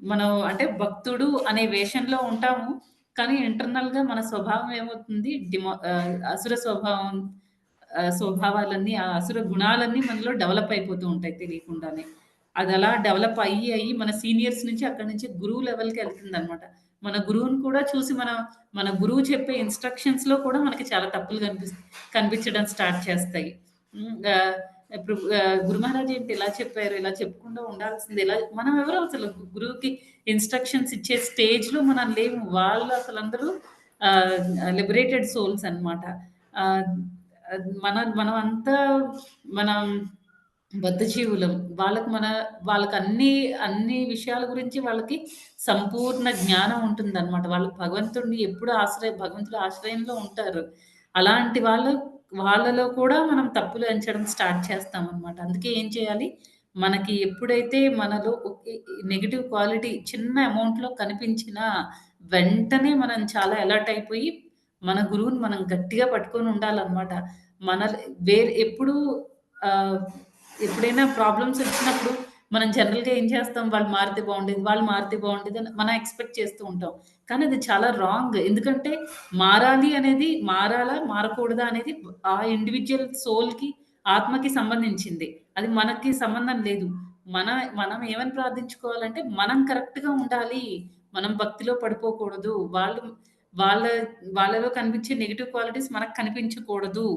మనం అంటే భక్తుడు అనే వేషంలో ఉంటాము. కానీ ఇంటర్నల్‌గా మన స్వభావం ఏమవుతుంది అసుర స్వభావాలన్నీ, ఆ అసుర గుణాలన్నీ మనలో డెవలప్ అయిపోతూ ఉంటాయి తెలియకుండానే. అదలా డెవలప్ అయ్యి మన సీనియర్స్ నుంచి అక్కడి నుంచి గురువు లెవెల్‌కెళ్తుందనమాట. మన గురువుని కూడా చూసి మన గురువు చెప్పే ఇన్‌స్ట్రక్షన్స్‌లో కూడా మనకి చాలా తప్పులు కనిపించడం స్టార్ట్ చేస్తాయి. హ్మ్. ఇప్పుడు గురు మహారాజ్ ఏంటి ఇలా చెప్పారు, ఇలా చెప్పకుండా ఉండాల్సింది ఇలా మనం ఎవరు అసలు గురువుకి ఇన్‌స్ట్రక్షన్స్ ఇచ్చే స్టేజ్‌లో మనం లేము. వాళ్ళు అసలందరూ లిబరేటెడ్ సోల్స్ అన్నమాట. ఆహ్, మనమంతా మనం బద్ధజీవులం. వాళ్ళకి అన్ని విషయాల గురించి వాళ్ళకి సంపూర్ణ జ్ఞానం ఉంటుందన్నమాట. వాళ్ళు భగవంతుడిని ఎప్పుడు భగవంతుడి ఆశ్రయంలో ఉంటారు. అలాంటి వాళ్ళలో కూడా మనం తప్పులు ఎంచడం స్టార్ట్ చేస్తామన్నమాట. అందుకే ఏం చేయాలి? మనకి ఎప్పుడైతే మనలో నెగెటివ్ క్వాలిటీ చిన్న అమౌంట్‌లో కనిపించినా, వెంటనే మనం చాలా అలర్ట్ అయిపోయి, మన గురువుని మనం గట్టిగా పట్టుకొని ఉండాలన్నమాట. మన ఎప్పుడు ఆహ్, ఎప్పుడైనా ప్రాబ్లమ్స్ వచ్చినప్పుడు మనం జనరల్‌గా ఏం చేస్తాం? వాళ్ళు మారితే బావుండేదని మనం ఎక్స్‌పెక్ట్ చేస్తూ ఉంటాం. కానీ అది చాలా రాంగ్. ఎందుకంటే మారాలా? మారకూడదా? అనేది ఆ ఇండివిడ్యువల్ సోల్‌కి, ఆత్మకి సంబంధించింది. అది మనకి సంబంధం లేదు. మన మనం ఏమని ప్రార్థించుకోవాలంటే, మనం కరెక్ట్‌గా ఉండాలి. మనం భక్తిలో పడిపోకూడదు. వాళ్ళ వాళ్ళలో కనిపించే నెగెటివ్ క్వాలిటీస్ మనకు కనిపించకూడదు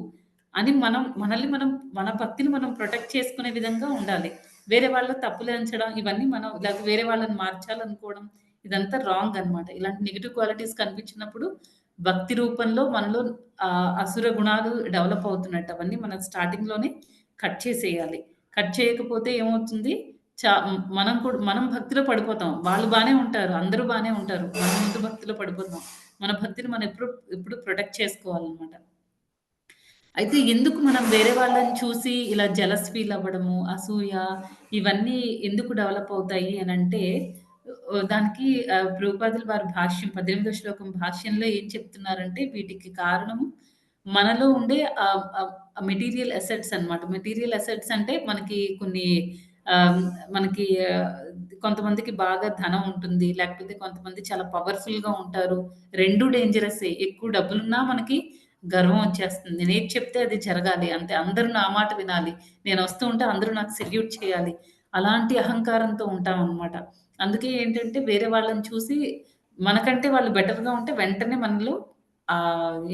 అని మన భక్తిని మనం ప్రొటెక్ట్ చేసుకునే విధంగా ఉండాలి. వేరే వాళ్ళ తప్పులు ఎంచడం ఇవన్నీ లేకపోతే వేరే వాళ్ళని మార్చాలనుకోవడం ఇదంతా రాంగ్ అన్నమాట. ఇలాంటి నెగెటివ్ క్వాలిటీస్ కనిపించినప్పుడు భక్తి రూపంలో మనలో అసుర గుణాలు డెవలప్ అవుతున్నట్టు అవన్నీ మనం స్టార్టింగ్‌లోనే కట్ చేసేయాలి. కట్ చేయకపోతే ఏమవుతుంది? మనం భక్తిలో పడిపోతాం. వాళ్ళు బానే ఉంటారు. అందరూ బానే ఉంటారు. మనం ముందు భక్తిలో పడిపోతాం. మన భక్తిని మనం ఎప్పుడు ప్రొటెక్ట్ చేసుకోవాలన్నమాట. అయితే ఎందుకు మనం వేరే వాళ్ళని చూసి ఇలా జెలస్ ఫీల్ అవ్వడము, అసూయ ఇవన్నీ ఎందుకు డెవలప్ అవుతాయి అనంటే దానికి ప్రభుపాదుల వారి భాష్యం 18వ శ్లోకం భాష్యంలో ఏం చెప్తున్నారంటే వీటికి కారణము మనలో ఉండే మెటీరియల్ అసెట్స్ అన్నమాట. మెటీరియల్ అసెట్స్ అంటే ఆహ్, మనకి కొంతమందికి బాగా ధనం ఉంటుంది. లేకపోతే కొంతమంది చాలా పవర్‌ఫుల్‌గా ఉంటారు. 2 డేంజరస్సే. ఎక్కువ డబ్బులున్నా మనకి గర్వం వచ్చేస్తుంది. నేనేది చెప్తే అది జరగాలి. అంతే. అందరూ నా మాట వినాలి. నేనొస్తూ ఉంటే అందరూ నాకు సెల్యూట్ చేయాలి. అలాంటి అహంకారంతో ఉంటామనమాట. అందుకే ఏంటంటే వేరే వాళ్ళని చూసి మనకంటే వాళ్ళు బెటర్‌గా ఉంటే వెంటనే మనలో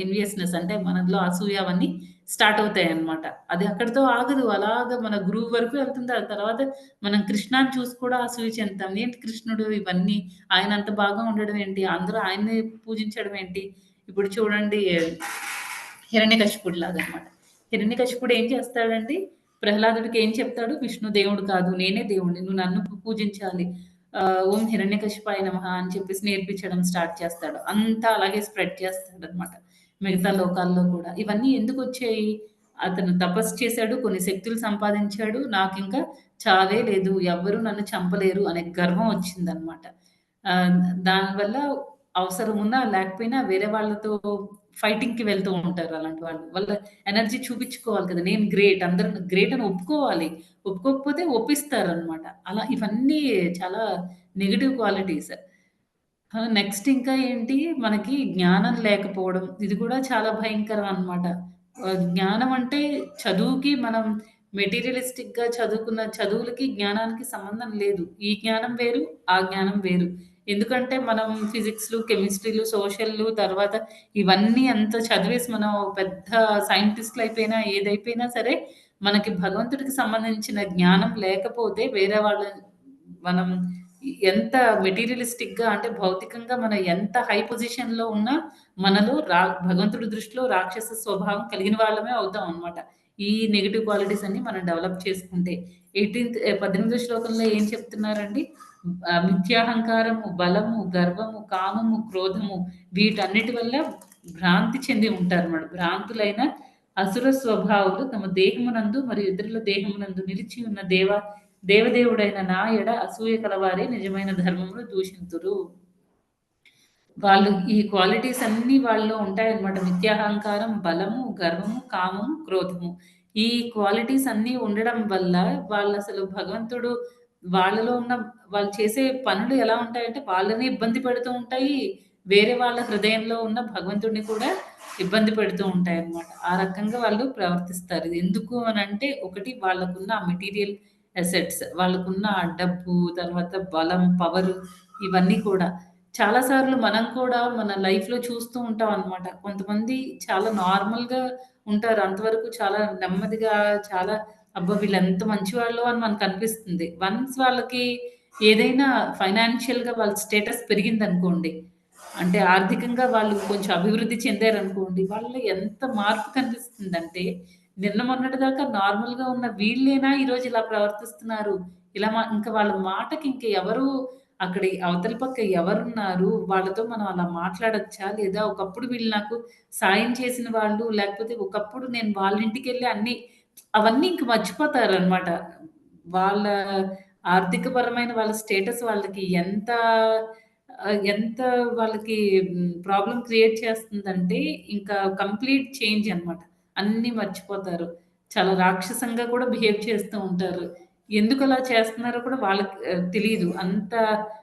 ఎన్వియస్‌నెస్ అంటే మనలో అసూయ అవన్నీ స్టార్ట్ అవుతాయన్నమాట. అది అక్కడితో ఆగదు. అలాగా మన గురువు వరకు వెళ్తుంది. ఆ తర్వాత మనం కృష్ణాని చూసి కూడా అసూయ చెందుతాం. ఏంటి కృష్ణుడు ఇవన్నీ ఆయన అంత బాగా ఉండడం ఏంటి? అందరూ ఆయన్నే పూజించడం ఏంటి? ఇప్పుడు చూడండి హిరణ్యకశిపుడిలాగనమాట. హిరణ్యకశిపుడు ఏం చేస్తాడండి, ప్రహ్లాదుడికి ఏం చెప్తాడు, "విష్ణు దేవుడు కాదు, నేనే దేవుడిని. నువ్వు నన్ను పూజించాలి. ఓం హిరణ్యకశిపాయ నమః" అని చెప్పేసి నేర్పించడం స్టార్ట్ చేస్తాడు. అంతా అలాగే స్ప్రెడ్ చేస్తాడనమాట. మిగతా లోకాల్లో కూడా. ఇవన్నీ ఎందుకొచ్చాయి? అతను తపస్సు చేశాడు, కొన్ని శక్తులు సంపాదించాడు. నాకింకా చావే లేదు. ఎవ్వరు నన్ను చంపలేరు అనే గర్వం వచ్చిందనమాట. ఆహ్, దానివల్ల అవసరం ఉన్నా లేకపోయినా వేరే వాళ్ళతో ఫైటింగ్‌కి వెళ్తూ ఉంటారు అలాంటి వాళ్ళు. వాళ్ళ ఎనర్జీ చూపించుకోవాలి కదా! నేను గ్రేట్. అందరూ గ్రేట్ అని ఒప్పుకోవాలి. ఒప్పుకోకపోతే ఒప్పిస్తారనమాట. అలా ఇవన్నీ చాలా నెగెటివ్ క్వాలిటీస్. నెక్స్ట్ ఇంకా ఏంటి మనకి జ్ఞానం లేకపోవడం. ఇది కూడా చాలా భయంకరం అనమాట. జ్ఞానం అంటే చదువుకి మనం మెటీరియలిస్టిక్‌గా చదువుకున్న చదువులకి, జ్ఞానానికి సంబంధం లేదు. ఈ జ్ఞానం వేరు, ఆ జ్ఞానం వేరు. ఎందుకంటే మనం ఫిజిక్స్‌లు, కెమిస్ట్రీలు, సోషల్‌లు తర్వాత ఇవన్నీ అంత చదివేసి మనం పెద్ద సైంటిస్ట్‌లయిపోయినా, ఏదైపోయినా సరే మనకి భగవంతుడికి సంబంధించిన జ్ఞానం లేకపోతే వేరే వాళ్ళ మనం ఎంత మెటీరియలిస్టిక్‌గా అంటే భౌతికంగా మనం ఎంత హై పొజిషన్‌లో ఉన్నా మనలో భగవంతుడి దృష్టిలో రాక్షస స్వభావం కలిగిన వాళ్ళమే అవుతాం అన్నమాట. ఈ నెగెటివ్ క్వాలిటీస్ అన్నీ మనం డెవలప్ చేసుకుంటే. 18వ శ్లోకంలో ఏం చెప్తున్నారండి? మిథ్యాహంకారము, బలము, గర్వము, కామము, క్రోధము వీటన్నిటి వల్ల భ్రాంతి చెంది ఉంటారన్నమాట. భ్రాంతులైన అసుర స్వభావులు తమ దేహమునందు మరియు ఇతరుల దేహమునందు నిలిచి ఉన్న దేవదేవుడైన నా ఎడ అసూయ కలవారే నిజమైన ధర్మమును దూషింతురు. వాళ్ళు ఈ క్వాలిటీస్ అన్నీ వాళ్ళలో ఉంటాయన్నమాట. మిథ్యాహంకారం, బలము, గర్వము, కామము, క్రోధము. ఈ క్వాలిటీస్ అన్నీ ఉండడం వల్ల వాళ్ళసలు భగవంతుడు వాళ్ళలో ఉన్న వాళ్ళు చేసే పనులు ఎలా ఉంటాయంటే వాళ్ళని ఇబ్బంది పెడుతూ ఉంటాయి. వేరే వాళ్ళ హృదయంలో ఉన్న భగవంతుడిని కూడా ఇబ్బంది పెడుతూ ఉంటాయన్నమాట. ఆ రకంగా వాళ్ళు ప్రవర్తిస్తారు. ఇది ఎందుకు అనంటే ఒకటి వాళ్ళకున్న మెటీరియల్ అసెట్స్, వాళ్ళకున్న ఆ డబ్బు, తర్వాత బలం, పవరు ఇవన్నీ కూడా. చాలా సార్లు మనం కూడా మన లైఫ్‌లో చూస్తూ ఉంటాం అనమాట. కొంతమంది చాలా నార్మల్‌గా ఉంటారు. అంతవరకు చాలా నెమ్మదిగా చాలా అబ్బా! వీళ్ళెంత మంచివాళ్ళో అని మనకనిపిస్తుంది. వన్స్ వాళ్ళకి ఏదైనా ఫైనాన్షియల్‌గా వాళ్ళ స్టేటస్ పెరిగిందనుకోండి, అంటే ఆర్థికంగా వాళ్ళు కొంచెం అభివృద్ధి చెందారనుకోండి, వాళ్ళలో ఎంత మార్పు కనిపిస్తుందంటే, నిన్న మొన్నటి దాకా నార్మల్‌గా ఉన్న వీళ్ళేనా ఈరోజు ఇలా ప్రవర్తిస్తున్నారు. ఇలా ఇంక వాళ్ళ మాటకి ఇంక ఎవరు అక్కడి అవతల పక్క ఎవరున్నారు? వాళ్ళతో మనం అలా మాట్లాడొచ్చా? లేదా ఒకప్పుడు వీళ్ళు నాకు సాయం చేసిన వాళ్ళు, లేకపోతే ఒకప్పుడు నేను వాళ్ళ ఇంటికెళ్ళి అవన్నీ ఇంక మర్చిపోతారనమాట. వాళ్ళ ఆర్థికపరమైన వాళ్ళ స్టేటస్ వాళ్ళకి ఎంత వాళ్ళకి ప్రాబ్లమ్ క్రియేట్ చేస్తుందంటే, ఇంకా కంప్లీట్ చేంజ్ అనమాట. అన్నీ మర్చిపోతారు. చాలా రాక్షసంగా కూడా బిహేవ్ చేస్తూ ఉంటారు. ఎందుకలా చేస్తున్నారో కూడా వాళ్ళకి తెలీదు.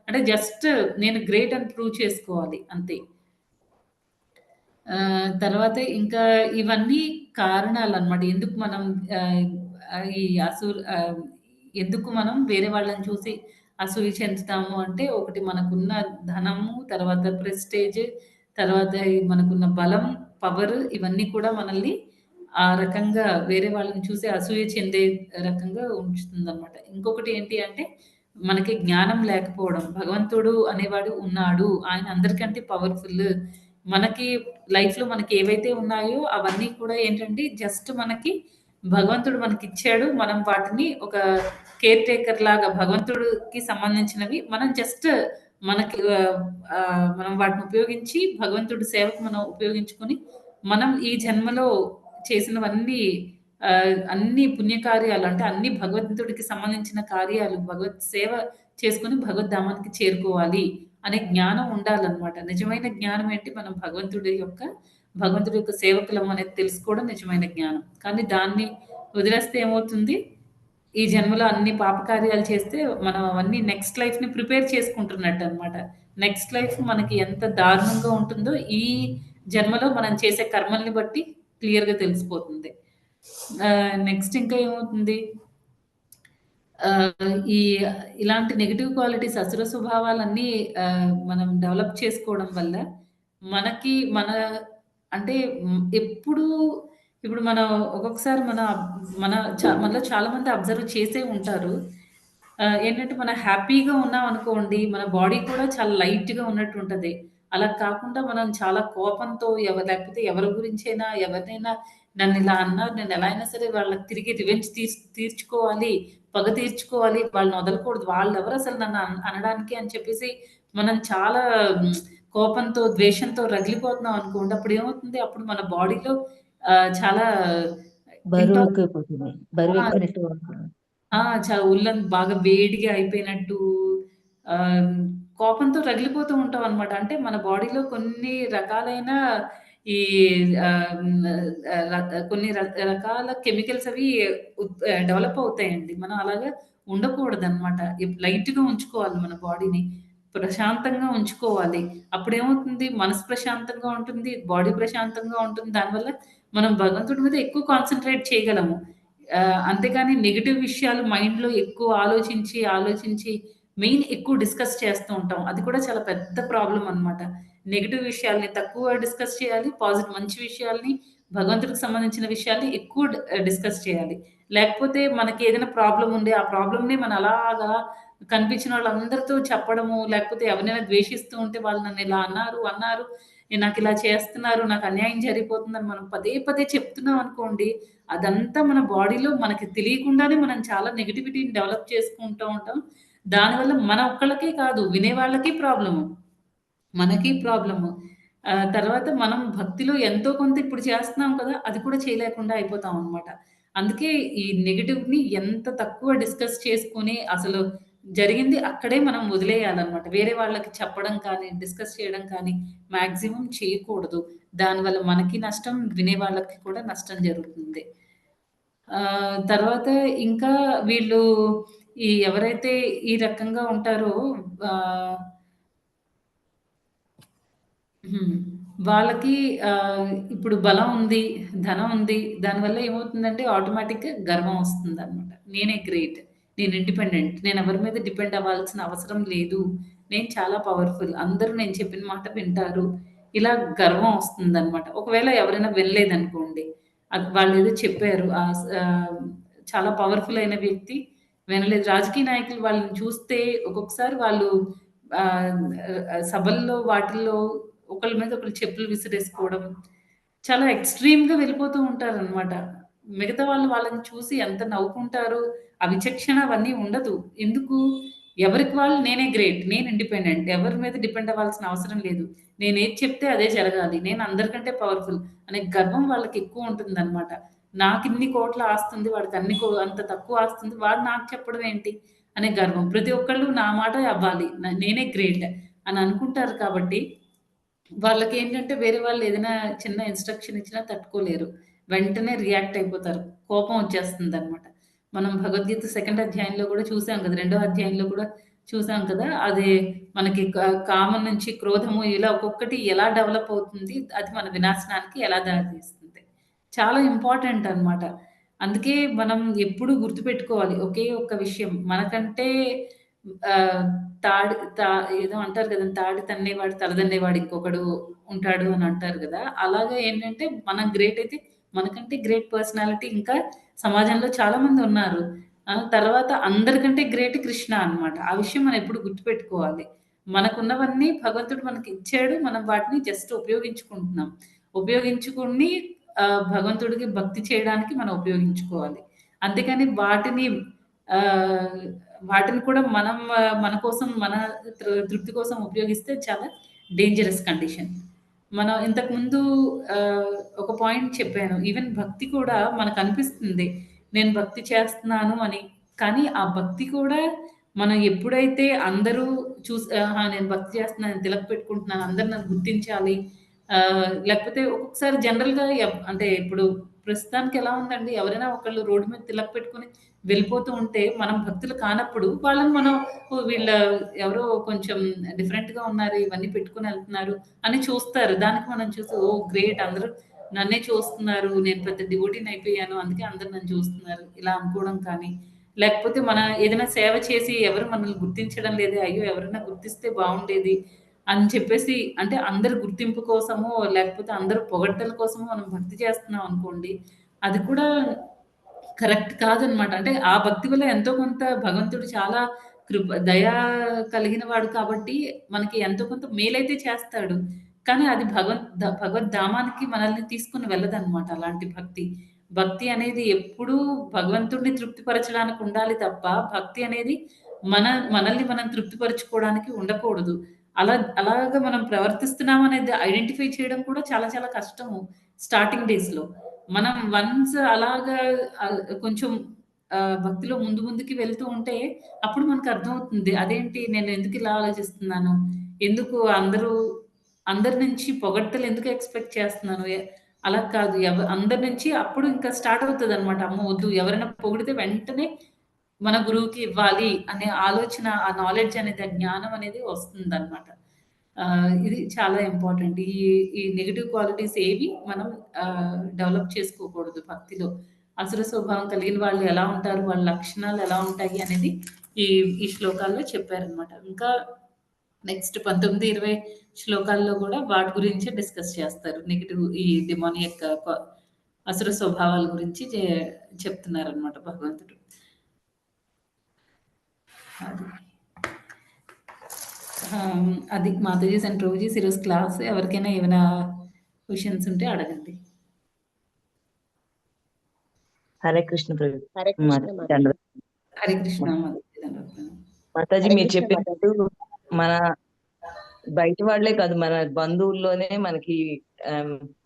అంటే జస్ట్ నేను గ్రేట్ అని ప్రూవ్ చేసుకోవాలి అంతే. తర్వాత ఇంకా ఇవన్నీ కారణాలనమాట. ఆహ్, ఈ అసూర్ ఆహ్, ఎందుకు మనం వేరే వాళ్ళని చూసి అసూయ చెందుతాము అంటే, ఒకటి మనకున్న ధనము, తర్వాత ప్రెస్టేజ్, తర్వాత మనకున్న బలం, పవర్ ఇవన్నీ కూడా మనల్ని ఆ రకంగా వేరే వాళ్ళని చూసి అసూయ చెందే రకంగా ఉంచుతుందనమాట. ఇంకొకటి ఏంటి అంటే, మనకి జ్ఞానం లేకపోవడం. భగవంతుడు అనేవాడు ఉన్నాడు. ఆయన అందరికంటే పవర్‌ఫుల్. మనకి లైఫ్‌లో మనకేవైతే ఉన్నాయో అవన్నీ కూడా ఏంటంటే జస్ట్ మనకి భగవంతుడు మనకిచ్చాడు. మనం వాటిని ఒక కేర్ టేకర్ లాగా భగవంతుడికి సంబంధించినవి మనం జస్ట్ మనకి మనం వాటిని ఉపయోగించి భగవంతుడి సేవకు మనం ఉపయోగించుకొని, మనం ఈ జన్మలో చేసినవన్నీ అన్ని పుణ్యకార్యాలు అంటే అన్ని భగవంతుడికి సంబంధించిన కార్యాలు, భగవత్ సేవ చేసుకొని భగవద్ధామానికి చేరుకోవాలి అనే జ్ఞానం ఉండాలనమాట. నిజమైన జ్ఞానం ఏంటి? మనం భగవంతుడి యొక్క సేవకులం అనేది తెలుసుకోవడం నిజమైన జ్ఞానం. కానీ దాన్ని వదిలేస్తే ఏమవుతుంది? ఈ జన్మలో అన్ని పాపకార్యాలు చేస్తే మనం అవన్నీ నెక్స్ట్ లైఫ్‌ని ప్రిపేర్ చేసుకుంటున్నట్టనమాట. నెక్స్ట్ లైఫ్ మనకి ఎంత దారుణంగా ఉంటుందో ఈ జన్మలో మనం చేసే కర్మల్ని బట్టి క్లియర్‌గా తెలిసిపోతుంది. నెక్స్ట్ ఇంకా ఏమవుతుంది? ఈ ఇలాంటి నెగెటివ్ క్వాలిటీస్ అసుర స్వభావాలన్నీ మనం డెవలప్ చేసుకోవడం వల్ల మనకి మన అంటే ఎప్పుడూ ఇప్పుడు మనం ఒక్కొక్కసారి మన మనలో చాలామంది అబ్జర్వ్ చేసే ఉంటారు. ఏంటంటే మనం హ్యాపీగా ఉన్నామనుకోండి, మన బాడీ కూడా చాలా లైట్‌గా ఉన్నట్టుంటది. అలా కాకుండా మనం చాలా కోపంతో లేకపోతే ఎవరి గురించైనా ఎవరినైనా నన్నిలా అన్నారు, నేనెలా అయినా సరే వాళ్ళకి తిరిగి రివెంజ్ తీర్చుకోవాలి, పగ తీర్చుకోవాలి, వాళ్ళని వదలకూడదు. వాళ్ళెవరసలు నన్ను అనడానికి అని చెప్పేసి మనం చాలా కోపంతో, ద్వేషంతో రగిలిపోతున్నాం అనుకోండి. అప్పుడేమవుతుంది, అప్పుడు మన బాడీలో చాలా ఇంటా బరువెక్కువైపోతుంది. ఆ! బరువెక్కినట్టుగా ఉంటుంది. ఆ! ఒళ్ళంతా బాగా వేడిగా అయిపోయినట్టు ఆహ్, కోపంతో రగిలిపోతూ ఉంటామనమాట. అంటే మన బాడీలో కొన్ని రకాలైన ఈ ఆహ్, హ్మ్, కొన్ని రకాల కెమికల్స్ అవి డెవలప్ అవుతాయండి. మనం అలాగా ఉండకూడదనమాట. లైట్‌గా ఉంచుకోవాలి మన బాడీని. ప్రశాంతంగా ఉంచుకోవాలి. అప్పుడేమవుతుంది మనసు ప్రశాంతంగా ఉంటుంది. బాడీ ప్రశాంతంగా ఉంటుంది. దానివల్ల మనం భగవంతుడి మీద ఎక్కువ కాన్సంట్రేట్ చేయగలము. అంతేగాని నెగెటివ్ విషయాలు మైండ్‌లో ఎక్కువ ఆలోచించి మెయిన్ ఎక్కువ డిస్కస్ చేస్తూ ఉంటాం. అది కూడా చాలా పెద్ద ప్రాబ్లమ్ అనమాట. నెగెటివ్ విషయాల్ని తక్కువ డిస్కస్ చేయాలి. మంచి విషయాల్ని, భగవంతుడికి సంబంధించిన విషయాల్ని ఎక్కువ డిస్కస్ చేయాలి. లేకపోతే మనకేదైనా ప్రాబ్లమ్ ఉండి, ఆ ప్రాబ్లమ్‌ని మనం అలాగా కనిపించిన వాళ్ళందరితో చెప్పడము, లేకపోతే ఎవరినైనా ద్వేషిస్తూ ఉంటే వాళ్ళు నన్నిలా అన్నారు, నాకిలా చేస్తున్నారు, నాకు అన్యాయం జరిగిపోతుందని మనం పదే పదే చెప్తున్నాం అనుకోండి, అదంతా మన బాడీలో మనకి తెలియకుండానే మనం చాలా నెగటివిటీని డెవలప్ చేసుకుంటూ ఉంటాం. దానివల్ల మన ఒక్కళ్ళకే కాదు, వినేవాళ్ళకి ప్రాబ్లము. మనకి ప్రాబ్లము. తర్వాత మనం భక్తిలో ఎంతో కొంత ఇప్పుడు చేస్తున్నాం కదా! అది కూడా చేయలేకుండా అయిపోతామనమాట. అందుకే ఈ నెగెటివ్‌ని ఎంత తక్కువ డిస్కస్ చేసుకొని అసలు జరిగింది అక్కడే మనం వదిలేయాలనమాట. వేరే వాళ్ళకి చెప్పడం కానీ, డిస్కస్ చేయడం కానీ మాక్సిమం చేయకూడదు. దానివల్ల మనకి నష్టం, వినే వాళ్ళకి కూడా నష్టం జరుగుతుంది. తర్వాత ఇంకా వీళ్ళు ఎవరైతే ఈ రకంగా ఉంటారో ఆహ్ హ్మ్. వాళ్ళకి ఇప్పుడు బలం ఉంది, ధనం ఉంది. దానివల్ల ఏమవుతుందంటే ఆటోమేటిక్‌గా గర్వం వస్తుందనమాట. నేనే గ్రేట్. నేను ఇండిపెండెంట్. నేను ఎవరి మీద డిపెండ్ అవ్వాల్సిన అవసరం లేదు. నేను చాలా పవర్‌ఫుల్. అందరూ నేను చెప్పిన మాట వింటారు. ఇలా గర్వం వస్తుందనమాట. ఒకవేళ ఎవరైనా వినలేదనుకోండి. వాళ్ళేదో చెప్పారు. చాలా పవర్‌ఫుల్ అయిన వ్యక్తి వినలేదు. రాజకీయ నాయకులు వాళ్ళని చూస్తే ఒక్కొక్కసారి వాళ్ళు ఆహ్, సభల్లో వాటిల్లో ఒకళ్ళ మీద ఒకళ్ళు చెప్పులు విసిరేసుకోవడం. చాలా ఎక్స్‌ట్రీమ్‌గా వెళ్ళిపోతూ ఉంటారనమాట. మిగతా వాళ్ళు వాళ్ళని చూసి ఎంత నవ్వుకుంటారు. ఆ విచక్షణ అవన్నీ ఉండదు. ఎందుకు? ఎవరికి వాళ్ళు నేనే గ్రేట్. నేను ఇండిపెండెంట్. ఎవరి మీద డిపెండ్ అవ్వాల్సిన అవసరం లేదు. నేనేది చెప్తే అదే జరగాలి. నేను అందరికంటే పవర్‌ఫుల్ అనే గర్వం వాళ్ళకి ఎక్కువ ఉంటుందనమాట. నాకిన్ని కోట్ల ఆస్తుంది. వాడికి అంత తక్కువ ఆస్తుంది. వాడు నాకు చెప్పడం ఏంటి? అనే గర్వం. ప్రతి ఒక్కళ్ళు నా మాటే అవ్వాలి. నేనే గ్రేట్ అని అనుకుంటారు కాబట్టి వాళ్ళకేంటంటే వేరే వాళ్ళు ఏదైనా చిన్న ఇన్‌స్ట్రక్షన్ ఇచ్చినా తట్టుకోలేరు. వెంటనే రియాక్ట్ అయిపోతారు. కోపం వచ్చేస్తుందనమాట. మనం భగవద్గీత సెకండ్ అధ్యాయంలో కూడా చూసాం కదా! రెండో అధ్యాయంలో కూడా చూసాం కదా! అది మనకి కామం నుంచి క్రోధము ఇలా ఒక్కొక్కటి ఎలా డెవలప్ అవుతుంది, అది మన వినాశనానికి ఎలా దారితీస్తుంది. చాలా ఇంపార్టెంట్ అనమాట. అందుకే మనం ఎప్పుడూ గుర్తుపెట్టుకోవాలి. ఒకే ఒక్క విషయం మనకంటే ఆహ్, తాడు తా ఏదో అంటారు కదండీ! తాడి తన్నేవాడు తలదన్నేవాడు ఇంకొకడు ఉంటాడు అని అంటారు గదా! అలాగా ఏంటంటే మనం గ్రేట్ అయితే మనకంటే గ్రేట్ పర్సనాలిటీ ఇంకా సమాజంలో చాలా మందున్నారు. తర్వాత అందరికంటే గ్రేట్ కృష్ణ అన్నమాట. ఆ విషయం మనం ఎప్పుడు గుర్తుపెట్టుకోవాలి. మనకున్నవన్నీ భగవంతుడు మనకిచ్చాడు. మనం వాటిని జస్ట్ ఉపయోగించుకుంటున్నాం. ఉపయోగించుకొని భగవంతుడికి భక్తి చేయడానికి మనం ఉపయోగించుకోవాలి. అంతేగాని ఆహ్, వాటిని కూడా మనం మన కోసం మన తృప్తి కోసం ఉపయోగిస్తే చాలా డేంజరస్ కండిషన్. మనం ఇంతకుముందు ఒక పాయింట్ చెప్పాను. ఈవెన్ భక్తి కూడా మనకనిపిస్తుంది. నేను భక్తి చేస్తున్నాను అని. కానీ ఆ భక్తి కూడా మనం ఎప్పుడైతే అందరూ ఆహా! నేను భక్తి చేస్తున్నాను, తిలక్ పెట్టుకుంటున్నాను, అందరూ నన్ను గుర్తించాలి. లేకపోతే ఒక్కొక్కసారి జనరల్‌గా అంటే ఇప్పుడు ప్రస్తుతానికి ఎలా ఉందండి, ఎవరైనా ఒకళ్ళు రోడ్డు మీద తిలక్ పెట్టుకొని వెళ్ళిపోతూ ఉంటే, మనం భక్తులు కానప్పుడు వాళ్ళని మనం ఓహ్! ఎవరో కొంచెం డిఫరెంట్‌గా ఉన్నారు, ఇవన్నీ పెట్టుకొనెళ్తున్నారు అని చూస్తారు. దానికి మనం చూసి ఓహ్! గ్రేట్ అందరూ నన్నే చూస్తున్నారు. నేను పెద్ద డివోటీనయిపోయాను. అందుకే అందరూ నన్ను చూస్తున్నారు. ఇలా అనుకోవడం కానీ, లేకపోతే ఏదైనా సేవ చేసి ఎవరు మనల్ని గుర్తించడం లేదే, అయ్యో! ఎవరైనా గుర్తిస్తే బావుండేది అని చెప్పేసి అంటే అందరి గుర్తింపు కోసమో, లేకపోతే అందరి పొగడ్తల కోసమో మనం భక్తి చేస్తున్నాం అనుకోండి, అది కూడా కరెక్ట్ కాదనమాట. అంటే ఆ భక్తి వల్ల ఎంతో కొంత భగవంతుడు చాలా దయ కలిగిన వాడు కాబట్టి మనకి ఎంతో కొంత మేలైతే చేస్తాడు. కానీ అది భగవద్ధామానికి మనల్ని తీసుకొని వెళ్ళదనమాట అలాంటి భక్తి. భక్తి అనేది ఎప్పుడూ భగవంతుడిని తృప్తిపరచడానికి ఉండాలి తప్ప, భక్తి అనేది మన మనల్ని మనం తృప్తిపరుచుకోవడానికి ఉండకూడదు. అలాగా మనం ప్రవర్తిస్తున్నాం అనేది ఐడెంటిఫై చేయడం కూడా చాలా చాలా కష్టము స్టార్టింగ్ డేస్‌లో. మనం వన్స్ అలాగా కొంచెం భక్తిలో ముందుకి వెళ్తూ ఉంటే అప్పుడు మనకర్థమవుతుంది. అదేంటి నేనెందుకిలా ఆలోచిస్తున్నాను? ఎందుకు అందరి నుంచి పొగడ్తలు ఎందుకు ఎక్స్‌పెక్ట్ చేస్తున్నాను? అలా కాదు. అందరి నుంచి అప్పుడు ఇంకా స్టార్ట్ అవుతదనమాట. అమ్మో! వద్దు ఎవరైనా పొగిడితే వెంటనే మన గురువుకి ఇవ్వాలి అనే ఆలోచన, ఆ నాలెడ్జ్ అనేది, ఆ జ్ఞానం అనేది వస్తుందనమాట. ఇది చాలా ఇంపార్టెంట్. ఈ నెగెటివ్ క్వాలిటీస్ ఏవి మనం డెవలప్ చేసుకోకూడదు భక్తిలో. అసుర స్వభావం కలిగిన వాళ్ళు ఎలా ఉంటారు? వాళ్ళ లక్షణాలు ఎలా ఉంటాయి? అనేది ఈ ఈ శ్లోకాల్లో చెప్పారనమాట. ఇంకా నెక్స్ట్ 19, 20 శ్లోకాల్లో గూడా వాటి గురించే డిస్కస్ చేస్తారు. నెగెటివ్ ఈ డెమోనియక్ అసుర స్వభావాల గురించి చెప్తున్నారనమాట భగవంతుడు. అది. అది మాతాజీస్ అండ్ ప్రభుజీస్ ఈరోజు క్లాస్. ఎవరికైనా ఏమైనా క్వెషన్స్ ఉంటే అడగండి. హరే కృష్ణ ప్రభు. హరే కృష్ణ మాతాజీ. హరే కృష్ణ మాతాజీ మీరు చెప్పినట్టు మన బయట వాళ్ళే కాదు, మన బంధువుల్లోనే మనకి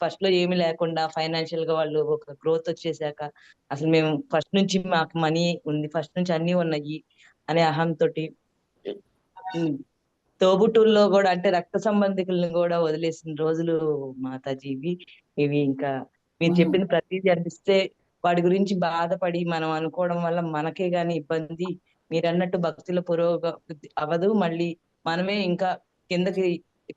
ఫస్ట్ లో ఏమి లేకుండా ఫైనాన్షియల్ గా వాళ్ళు ఒక గ్రోత్ వచ్చేసాక, అసలు మేము ఫస్ట్ నుంచి మాకు మనీ ఉంది, ఫస్ట్ నుంచి అన్ని ఉన్నాయి అనే అహంతోటి ఉమ్, తోబుట్టుల్లో కూడా అంటే రక్త సంబంధికులను కూడా వదిలేసిన రోజులు మాతాజీ ఇవి ఇంకా మీరు అవును. చెప్పింది ప్రతిదీ అనిపిస్తే వాడి గురించి బాధపడి మనం అనుకోవడం వల్ల మనకే గాని ఇబ్బంది. మీరు అన్నట్టు భక్తిలో పురోగతి అవ్వదు, మళ్ళీ మనమే ఇంకా కిందకి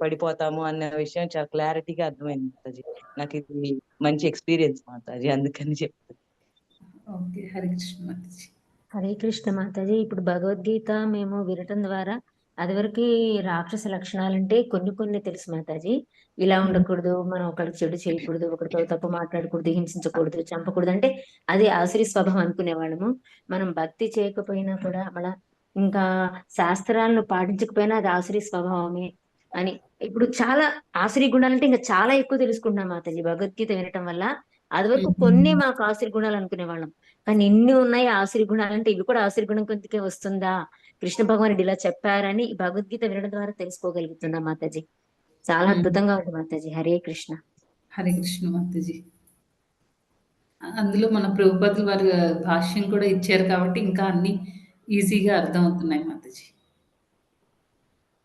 పడిపోతాము అన్న విషయం చాలా క్లారిటీగా అర్థమైంది మాతాజీ. నాకు ఇది మంచి ఎక్స్పీరియన్స్ మాతాజీ, అందుకని చెప్తాను. ఓకే. హరే కృష్ణ మాతాజీ. హరే కృష్ణ మాతాజీ. ఇప్పుడు భగవద్గీత మేము వినటం ద్వారా అదివరకు రాక్షస లక్షణాలంటే కొన్ని కొన్ని తెలుసు మాతాజీ. ఇలా ఉండకూడదు, మనం ఒకరికి చెడు చేయకూడదు, ఒకరితో తప్పు మాట్లాడకూడదు, హింసించకూడదు, చంపకూడదు, అంటే అది ఆసురి స్వభావం అనుకునేవాళ్ళము. మనం భక్తి చేయకపోయినా కూడా మన ఇంకా శాస్త్రాలను పాటించకపోయినా అది ఆసురి స్వభావమే అని ఇప్పుడు చాలా ఆసురి గుణాలంటే ఇంకా చాలా ఎక్కువ తెలుసుకుంటున్నాం మాతాజీ భగవద్గీత వినటం వల్ల. అది వరకు కొన్ని మాకు ఆసురి గుణాలు అనుకునేవాళ్ళం, కానీ ఇన్ని ఉన్నాయి ఆసురి గుణాలు, అంటే ఇవి కూడా ఆసురి గుణం కిందకే వస్తుందా, కృష్ణ భగవానుడు ఇలా చెప్పారని ఈ భగవద్గీత వినడం ద్వారా తెలుసుకోగలుగుతున్నా మాతాజీ. చాలా అద్భుతంగా ఉంది మాతాజీ. హరే కృష్ణ. హరే కృష్ణ మాతాజీ. అందులో మన ప్రభుపాదుల వారి భాష్యం కూడా ఇచ్చారు కాబట్టి ఇంకా అన్ని ఈజీగా అర్థమవుతున్నాయి మాతాజీ.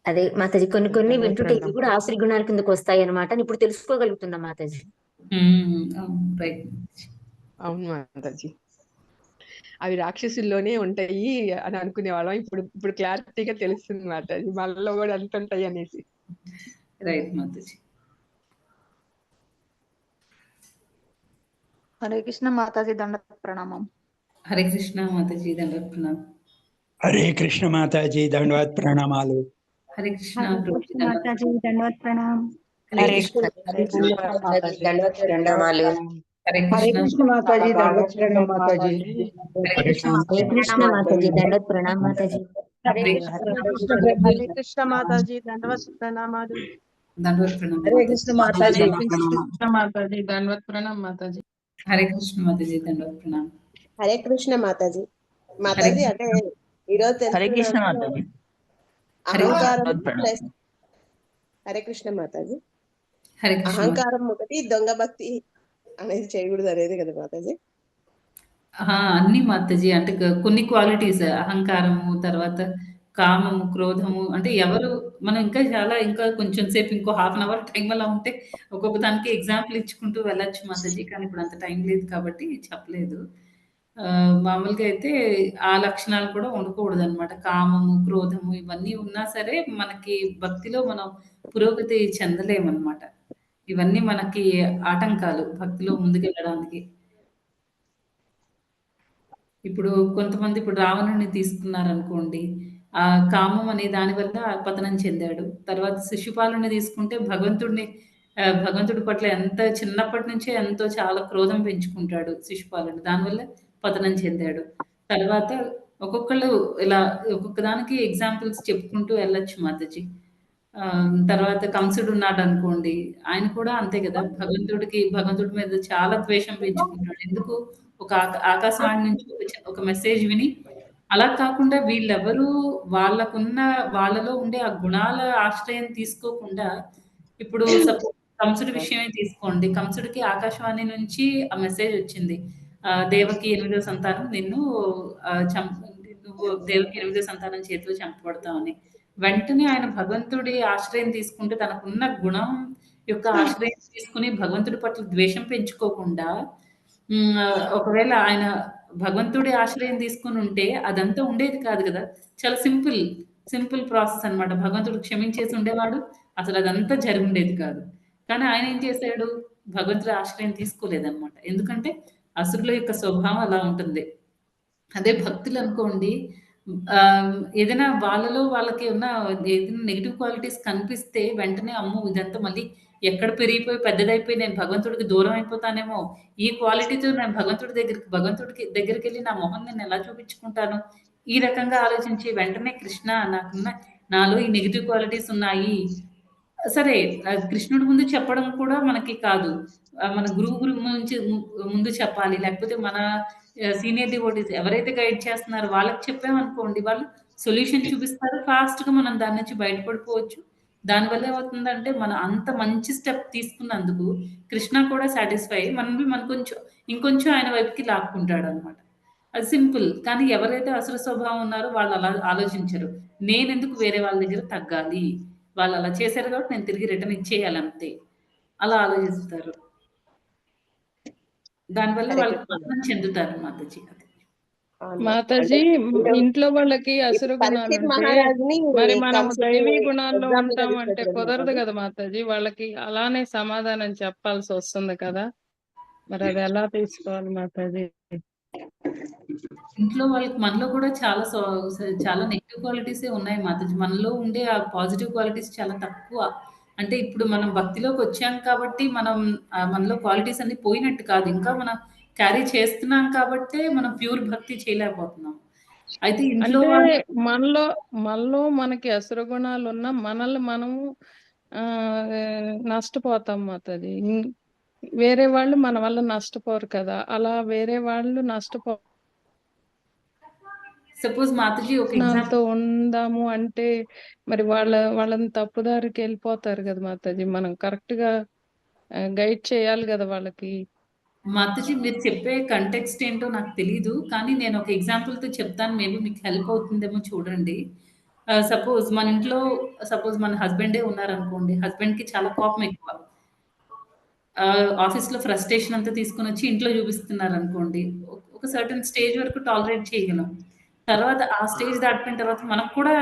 అదే మాతాజీ, కొన్ని కొన్ని దండవత్ వింటుంటే ఇవి ప్రణామం. కూడా ఆసురి గుణాల కిందకు వస్తాయి అనమాట అని ఇప్పుడు తెలుసుకోగలుగుతున్నా మాతాజీ. అవును, రైట్. అవును మాతాజీ, అవి రాక్షసుల్లోనే ఉంటాయి అని అనుకునే వాళ్ళం. ఇప్పుడు ఇప్పుడు క్లారిటీగా తెలుస్తుంది మాతాజీ, మనలో కూడా అంత ఉంటాయి అనేసి. రైట్ మాతాజీ. హరే కృష్ణ మాతాజీ, దండవత్ ప్రణామం. హరే కృష్ణ మాతాజీ, దండవత్ ప్రణామం. హరే కృష్ణ మాతాజీ, దండవత్ ప్రణామాలు. హరే కృష్ణ హరే ప్రభుజీ, కృష్ణ మాతాజీ, దండవత్ ప్రణామం. హరే కృష్ణ మాతాజీ దండవత్ ప్రణామాలు. హరే హరే కృష్ణ కృష్ణ మాతాజీ, దండవత్ ప్రణామం మాతాజీ. హరే కృష్ణ హరే కృష్ణ మాతాజీ, దండవత్ ప్రణామం మాతాజీ. హరే హరే కృష్ణ మాతాజీ, దండవత్ ప్రణామాలు. దండవత్ ప్రణామం హరే మాతాజీ. కృష్ణ మాతాజీ, కృష్ణ మాతాజీ, దండవత్ ప్రణామం మాతాజీ. హరే కృష్ణ మాతాజీ, దండవత్ ప్రణామం. హరే కృష్ణ మాతాజీ. మాతాజీ అంటే ఈరోజు హరే కృష్ణ తెలుసుకున్నాను మాతాజీ. అహంకారం ప్రణామం. ప్లస్ హరే కృష్ణ మాతాజీ. హరే కృష్ణ మాతాజీ. అహంకారం ఒకటి, దొంగ భక్తి అనేది చేయకూడదు అనేది కదా మాతాజీ. అన్ని మాతాజీ అంటే కొన్ని క్వాలిటీస్ అహంకారము, తర్వాత కామము, క్రోధము, అంటే ఎవరు మనం ఇంకా చాలా ఇంకా కొంచెం సేపు ఇంకో హాఫ్ అన్ అవర్ టైం అలా ఉంటే ఒక్కొక్క దానికి ఎగ్జాంపుల్ ఇచ్చుకుంటూ వెళ్ళొచ్చు మాతాజీ. కానీ ఇప్పుడు అంత టైం లేదు కాబట్టి చెప్పలేదు. మామూలుగా అయితే ఆ లక్షణాలు కూడా ఉండకూడదనమాట. కామము, క్రోధము ఇవన్నీ ఉన్నా సరే మనకి భక్తిలో మనం పురోగతి చెందలేమనమాట. ఇవన్నీ మనకి ఆటంకాలు భక్తిలో ముందుకెళ్ళడానికి. ఇప్పుడు కొంతమంది ఇప్పుడు రావణుడిని తీసుకున్నారనుకోండి. కామం అనే దాని వల్ల పతనం చెందాడు. తర్వాత శిశుపాలుని తీసుకుంటే భగవంతుడి పట్ల ఎంత చిన్నప్పటి నుంచే ఎంతో చాలా క్రోధం పెంచుకుంటాడు శిశుపాలుడు. దానివల్ల పతనం చెందాడు. తర్వాత ఒక్కొక్కళ్ళు ఇలా ఒక్కొక్క దానికి ఎగ్జాంపుల్స్ చెప్పుకుంటూ వెళ్ళొచ్చు మాతాజీ. తర్వాత కంసుడు ఉన్నాడనుకోండి. ఆయన కూడా అంతే గదా! భగవంతుడి మీద చాలా ద్వేషం పెంచుకుంటాడు. ఎందుకు? ఒక ఆకాశవాణి నుంచి ఒక మెసేజ్ విని, అలా కాకుండా వీళ్ళెవరు వాళ్ళలో ఉండే ఆ గుణాల ఆశ్రయం తీసుకోకుండా, ఇప్పుడు సపోజ్ కంసుడి విషయమే తీసుకోండి. కంసుడికి ఆకాశవాణి నుంచి ఆ మెసేజ్ వచ్చింది. దేవకి ఎనిమిదో సంతానం నిన్ను నువ్వు దేవకి ఎనిమిదో సంతానం చేతిలో చంపబడతావని. వెంటనే ఆయన భగవంతుడి ఆశ్రయం తీసుకుంటే తనకున్న గుణం యొక్క ఆశ్రయం తీసుకొని భగవంతుడి పట్ల ద్వేషం పెంచుకోకుండా, ఒకవేళ ఆయన భగవంతుడి ఆశ్రయం తీసుకొని ఉంటే అదంతా ఉండేది కాదు కదా! చాలా సింపుల్ ప్రాసెస్ అన్నమాట. భగవంతుడు క్షమించేసి ఉండేవాడు. అసలు అదంతా జరిగుండేది కాదు. కానీ ఆయన ఏం చేశాడు? భగవంతుడి ఆశ్రయం తీసుకోలేదన్నమాట. ఎందుకంటే అసురుల యొక్క స్వభావం అలా ఉంటుంది. అదే భక్తులనుకోండి, ఏదైనా వాళ్ళకి ఉన్న ఏదైనా నెగెటివ్ క్వాలిటీస్ కనిపిస్తే వెంటనే అమ్మో! ఇదంతా మళ్ళీ ఎక్కడ పెరిగిపోయి పెద్దదైపోయి నేను భగవంతుడికి దూరం అయిపోతానేమో! ఈ క్వాలిటీతో నేను భగవంతుడికి దగ్గరికెళ్ళి నా మొహం నేను ఎలా చూపించుకుంటాను? ఈ రకంగా ఆలోచించి వెంటనే కృష్ణ నాలో ఈ నెగెటివ్ క్వాలిటీస్ ఉన్నాయి. సరే, కృష్ణుడి ముందు చెప్పడం కూడా మనకి కాదు. మన గురువు ముందు చెప్పాలి. లేకపోతే మన సీనియర్ డివోటీస్ ఎవరైతే గైడ్ చేస్తున్నారో వాళ్ళకి చెప్పామనుకోండి, వాళ్ళు సొల్యూషన్ చూపిస్తారు. ఫాస్ట్‌గా మనం దాని నుంచి బయటపడిపోవచ్చు. దానివల్ల ఏమవుతుందంటే మనం అంత మంచి స్టెప్ తీసుకున్నందుకు కృష్ణ కూడా సాటిస్ఫై మనల్ని మన కొంచెం ఇంకొంచెం ఆయన వైపుకి లాక్కుంటాడనమాట. అది సింపుల్. కానీ ఎవరైతే అసుర స్వభావం ఉన్నారో వాళ్ళు అలా ఆలోచించరు. నేనెందుకు వేరే వాళ్ళ దగ్గర తగ్గాలి? వాళ్ళు అలా చేశారు కాబట్టి నేను తిరిగి రిటర్న్ ఇచ్చేయాలి అంతే. అలా ఆలోచిస్తారు. దానివల్ల వాళ్ళు కరెక్ట్ మేడం. పతనం చెందుతారు మాతాజీ. అది. అవును మేడం. అంటే మాతాజీ ఇప్పుడు ఇంట్లో వాళ్ళకి అసుర ఇప్పుడు పరీక్షిత్ గుణాలుంటే మహారాజుని మరి మనం కంసుడు దైవీ గుణాల్లో ఎగ్జామ్ మీద ఉంటాం అంటే తీసుకొచ్చాడు కుదరదు మాతాజీ. కదా మాతాజీ. వాళ్ళకి అలానే సమాధానం చెప్పాల్సి వస్తుంది కదా. మరి అది ఎలా తీసుకోవాలి మాతాజీ? ఇంట్లో వాళ్ళకి మనలో కూడా చాలా నెగెటివ్ క్వాలిటీసే ఉన్నాయి మాతాజీ. మనలో ఉండే ఆ పాజిటివ్ క్వాలిటీస్ చాలా తక్కువ. అంటే ఇప్పుడు మనం భక్తిలోకి వచ్చాం కాబట్టి మనం మనలో క్వాలిటీస్ అన్నీ పోయినట్టు కాదు. ఇంకా మనం క్యారీ చేస్తున్నాం కాబట్టే మనం ప్యూర్ భక్తి చేయలేకపోతున్నాం. అయితే ఇంట్లో అంటే వాళ్ళు మనలో మనకి అసుర గుణాలున్నా మనల్ని మనము నష్టపోతాం మాతాజీ. వేరే వాళ్ళు మన వల్ల నష్టపోరు కదా. అలా వేరే వాళ్ళు సపోజ్ మాతాజీ ఒక నాతో ఎగ్జాంపుల్ ఉందాము అంటే మరి వాళ్ళని తప్పుదారికి వెళ్ళిపోతారు కదా మాతాజీ. మనం కరెక్ట్ గా గైడ్ చేయాలి కదా వాళ్ళకి. మాతాజీ మీరు చెప్పే కంటెక్స్ట్ ఏంటో నాకు తెలీదు. కానీ నేను ఒక ఎగ్జాంపుల్‌తో చెప్తాను. మేబీ మీకు హెల్ప్ అవుతుందేమో చూడండి. సపోజ్ మన ఇంట్లో మన హస్బెండే ఉన్నారనుకోండి. హస్బెండ్‌కి చాలా కోపం ఎక్కువ. ఆఫీస్‌లో ఫ్రస్ట్రేషన్ అంతా తీసుకొనొచ్చి ఇంట్లో చూపిస్తున్నారనుకోండి. ఒక సర్టెన్ స్టేజ్ వరకు టాలరేట్ చేయగలం. తర్వాత ఆ స్టేజ్ దాటిపోయిన తర్వాత మనకు కూడా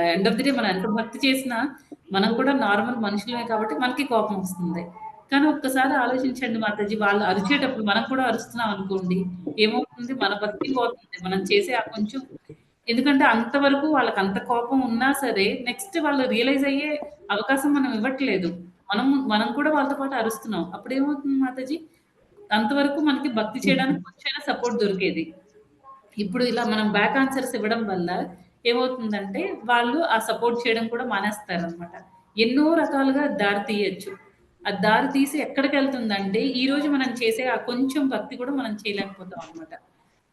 ఎండ్ ఆఫ్ ది డే మనం ఎంత భక్తి చేసినా మనం కూడా నార్మల్ మనుషులమే కాబట్టి మనకి కోపం వస్తుంది. కానీ ఒక్కసారి ఆలోచించండి మాతాజీ వాళ్ళు అరిచేటప్పుడు మనం కూడా అరుస్తున్నాం అనుకోండి. ఏమవుతుంది? మన భక్తి పోతుంది. మనం చేసే ఆ కొంచెం ఎందుకంటే అంతవరకు వాళ్ళకి అంత కోపం ఉన్నా సరే నెక్స్ట్ వాళ్ళు రియలైజ్ అయ్యే అవకాశం మనం ఇవ్వట్లేదు. మనం కూడా వాళ్ళతో పాటు అరుస్తున్నాం. అప్పుడేమవుతుంది మాతాజీ? అంతవరకు మనకి భక్తి చేయడానికి కొంచెమైనా సపోర్ట్ దొరికేది. ఇప్పుడు ఇలా మనం బ్యాక్ ఆన్సర్స్ ఇవ్వడం వల్ల ఏమవుతుందంటే, వాళ్ళు ఆ సపోర్ట్ చేయడం కూడా మానేస్తారనమాట. ఎన్నో రకాలుగా దారి తీయొచ్చు. ఆ దారి తీసి ఎక్కడికెళ్తుందంటే, ఈరోజు మనం చేసే ఆ కొంచెం భక్తి కూడా మనం చేయలేకపోతాం అనమాట.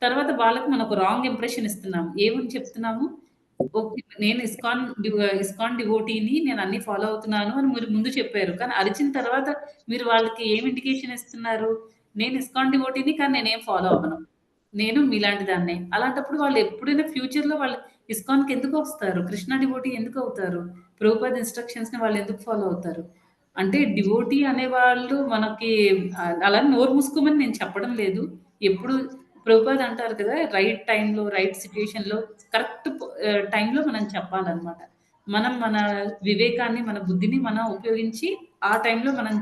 తర్వాత వాళ్ళకి మనం ఒక రాంగ్ ఇంప్రెషన్ ఇస్తున్నాము. ఏమని చెప్తున్నాము? ఓకే. నేను ఇస్కాన్ డివోటీని నేను అన్నీ ఫాలో అవుతున్నాను అని మీరు ముందు చెప్పారు. కానీ అరిచిన తర్వాత మీరు వాళ్ళకి ఏం ఇండికేషన్ ఇస్తున్నారు? నేను ఇస్కాన్ డివోటీని కానీ నేనేం ఫాలో అవ్వను. నేను మీలాంటి దాన్నే. అలాంటప్పుడు వాళ్ళు ఎప్పుడైనా ఫ్యూచర్‌లో వాళ్ళు ఇస్కాన్‌కి ఎందుకు వస్తారు? కృష్ణ డివోటీ ఎందుకు అవుతారు? ప్రభుపాద ఇన్‌స్ట్రక్షన్స్‌ని వాళ్ళు ఎందుకు ఫాలో అవుతారు? అంటే డివోటీ అనేవాళ్ళు మనకి అలా నోరు మూసుకోమని నేను చెప్పడం లేదు. ఎప్పుడు ప్రభుపాద అంటారు కదా! రైట్ టైమ్‌లో, రైట్ సిట్యుయేషన్‌లో కరెక్ట్ టైమ్‌లో మనం చెప్పాలనమాట. మనం మన వివేకాన్ని, మన బుద్ధిని మనం ఉపయోగించి ఆ టైమ్‌లో మనం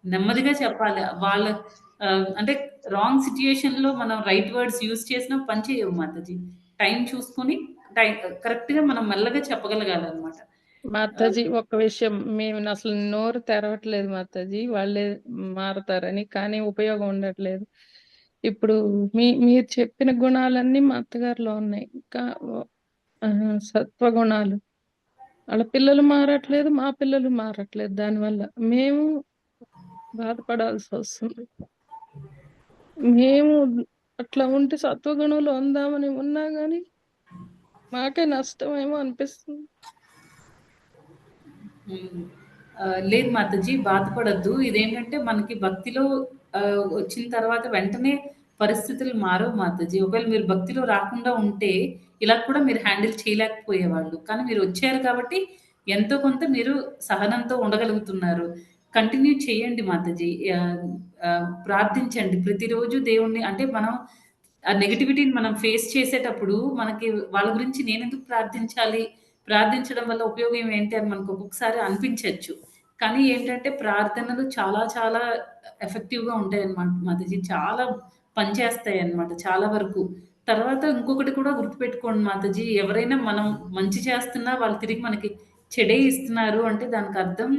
నెమ్మదిగా చెప్పాలి. అంటే రాంగ్ సిట్యుయేషన్‌లో మనం రైట్ వర్డ్స్ యూజ్ చేసినా పని చేయవు మాతాజీ. టైం చూసుకొని టైం కరెక్ట్‌గా మనం మెల్లగా చెప్పగలగాలనమాట. మాతాజీ ఒక్క విషయం మేము అసలు నోరు తెరవట్లేదు మాతాజీ. వాళ్ళే మారతారని. కానీ ఉపయోగం ఉండట్లేదు. ఇప్పుడు మీరు చెప్పిన గుణాలన్నీ మా అత్తగారిలో ఉన్నాయి. ఇంకా సత్వగుణాలు. వాళ్ళ పిల్లలు మారట్లేదు. మా పిల్లలు మారట్లేదు దానివల్ల. మేము బాధపడాల్సొస్తుంది. మేము అట్లా ఉంటే సత్వగుణంలో ఉందామని ఉన్నా గానీ మాకే నష్టమేమో అనిపిస్తుంది. లేదు మాతాజీ బాధపడొద్దు. ఇదేంటంటే మనకి భక్తిలో వచ్చిన తర్వాత వెంటనే పరిస్థితులు మారవు మాతాజీ. ఒకవేళ మీరు భక్తిలో రాకుండా ఉంటే ఇలా కూడా మీరు హ్యాండిల్ చేయలేకపోయేవాళ్ళు. కానీ మీరొచ్చారు కాబట్టి ఎంతో కొంత మీరు సహనంతో ఉండగలుగుతున్నారు. కంటిన్యూ చేయండి మాతాజీ. ప్రార్థించండి. ప్రతిరోజు దేవుడిని అంటే మనం ఆ నెగటివిటీని మనం ఫేస్ చేసేటప్పుడు మనకి వాళ్ళ గురించి నేనెందుకు ప్రార్థించాలి? ప్రార్థించడం వల్ల ఉపయోగం ఏంటి అని మనకు ఒక్కొక్కసారి అనిపించొచ్చు. కానీ ఏంటంటే ప్రార్థనలు చాలా చాలా ఎఫెక్టివ్‌గా ఉంటాయన్నమాట మాతాజీ. చాలా పనిచేస్తాయన్నమాట చాలా వరకు. తర్వాత ఇంకొకటి కూడా గుర్తుపెట్టుకోండి మాతాజీ. ఎవరైనా మనం మంచి చేస్తున్నా వాళ్ళు తిరిగి మనకి చెడే ఇస్తున్నారు అంటే దానికర్థం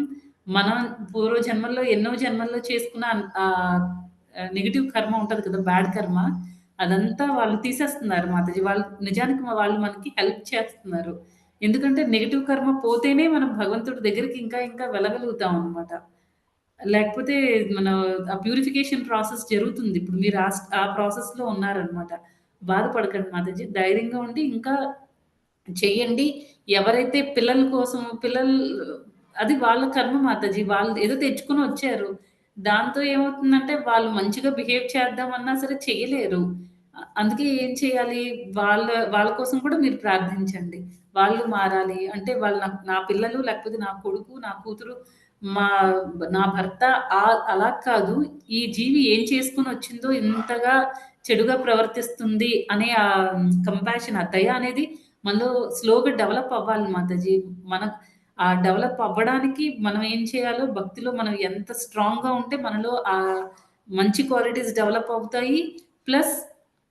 మనం పూర్వ జన్మల్లో ఎన్నో జన్మల్లో చేసుకున్న నెగెటివ్ కర్మ ఉంటది కదా! బ్యాడ్ కర్మ. అదంతా వాళ్ళు తీసేస్తున్నారు మాతాజీ. వాళ్ళు నిజానికి వాళ్ళు మనకి హెల్ప్ చేస్తున్నారు. ఎందుకంటే నెగెటివ్ కర్మ పోతేనే మనం భగవంతుడి దగ్గరికి ఇంకా ఇంకా వెళ్ళగలుగుతాం అనమాట. లేకపోతే మన ఆ ప్యూరిఫికేషన్ ప్రాసెస్ జరుగుతుంది. ఇప్పుడు మీరు ఆ ప్రాసెస్‌లో ఉన్నారనమాట. బాధపడకండి మాతాజీ. ధైర్యంగా ఉండి ఇంకా చెయ్యండి. ఎవరైతే పిల్లల కోసం అది వాళ్ళ కర్మ మాతాజీ. వాళ్ళు ఏదో తెచ్చుకొని వచ్చారు. దాంతో ఏమవుతుందంటే వాళ్ళు మంచిగా బిహేవ్ చేద్దామన్నా సరే చేయలేరు. అందుకే ఏం చేయాలి? వాళ్ళ వాళ్ళ కోసం కూడా మీరు ప్రార్థించండి. వాళ్ళు మారాలి. అంటే వాళ్ళు నా పిల్లలు లేకపోతే నా కొడుకు, నా కూతురు, మా నా భర్త అలా కాదు. ఈ జీవి ఏం చేసుకొనొచ్చిందో ఇంతగా చెడుగా ప్రవర్తిస్తుంది అనే కంపాషన్, ఆ దయ అనేది మనలో స్లోగా డెవలప్ అవ్వాలి మాతాజీ. మన డెవలప్ అవ్వడానికి మనం ఏం చేయాలో భక్తిలో మనం ఎంత స్ట్రాంగ్‌గా ఉంటే మనలో మంచి క్వాలిటీస్ డెవలప్ అవుతాయి. ప్లస్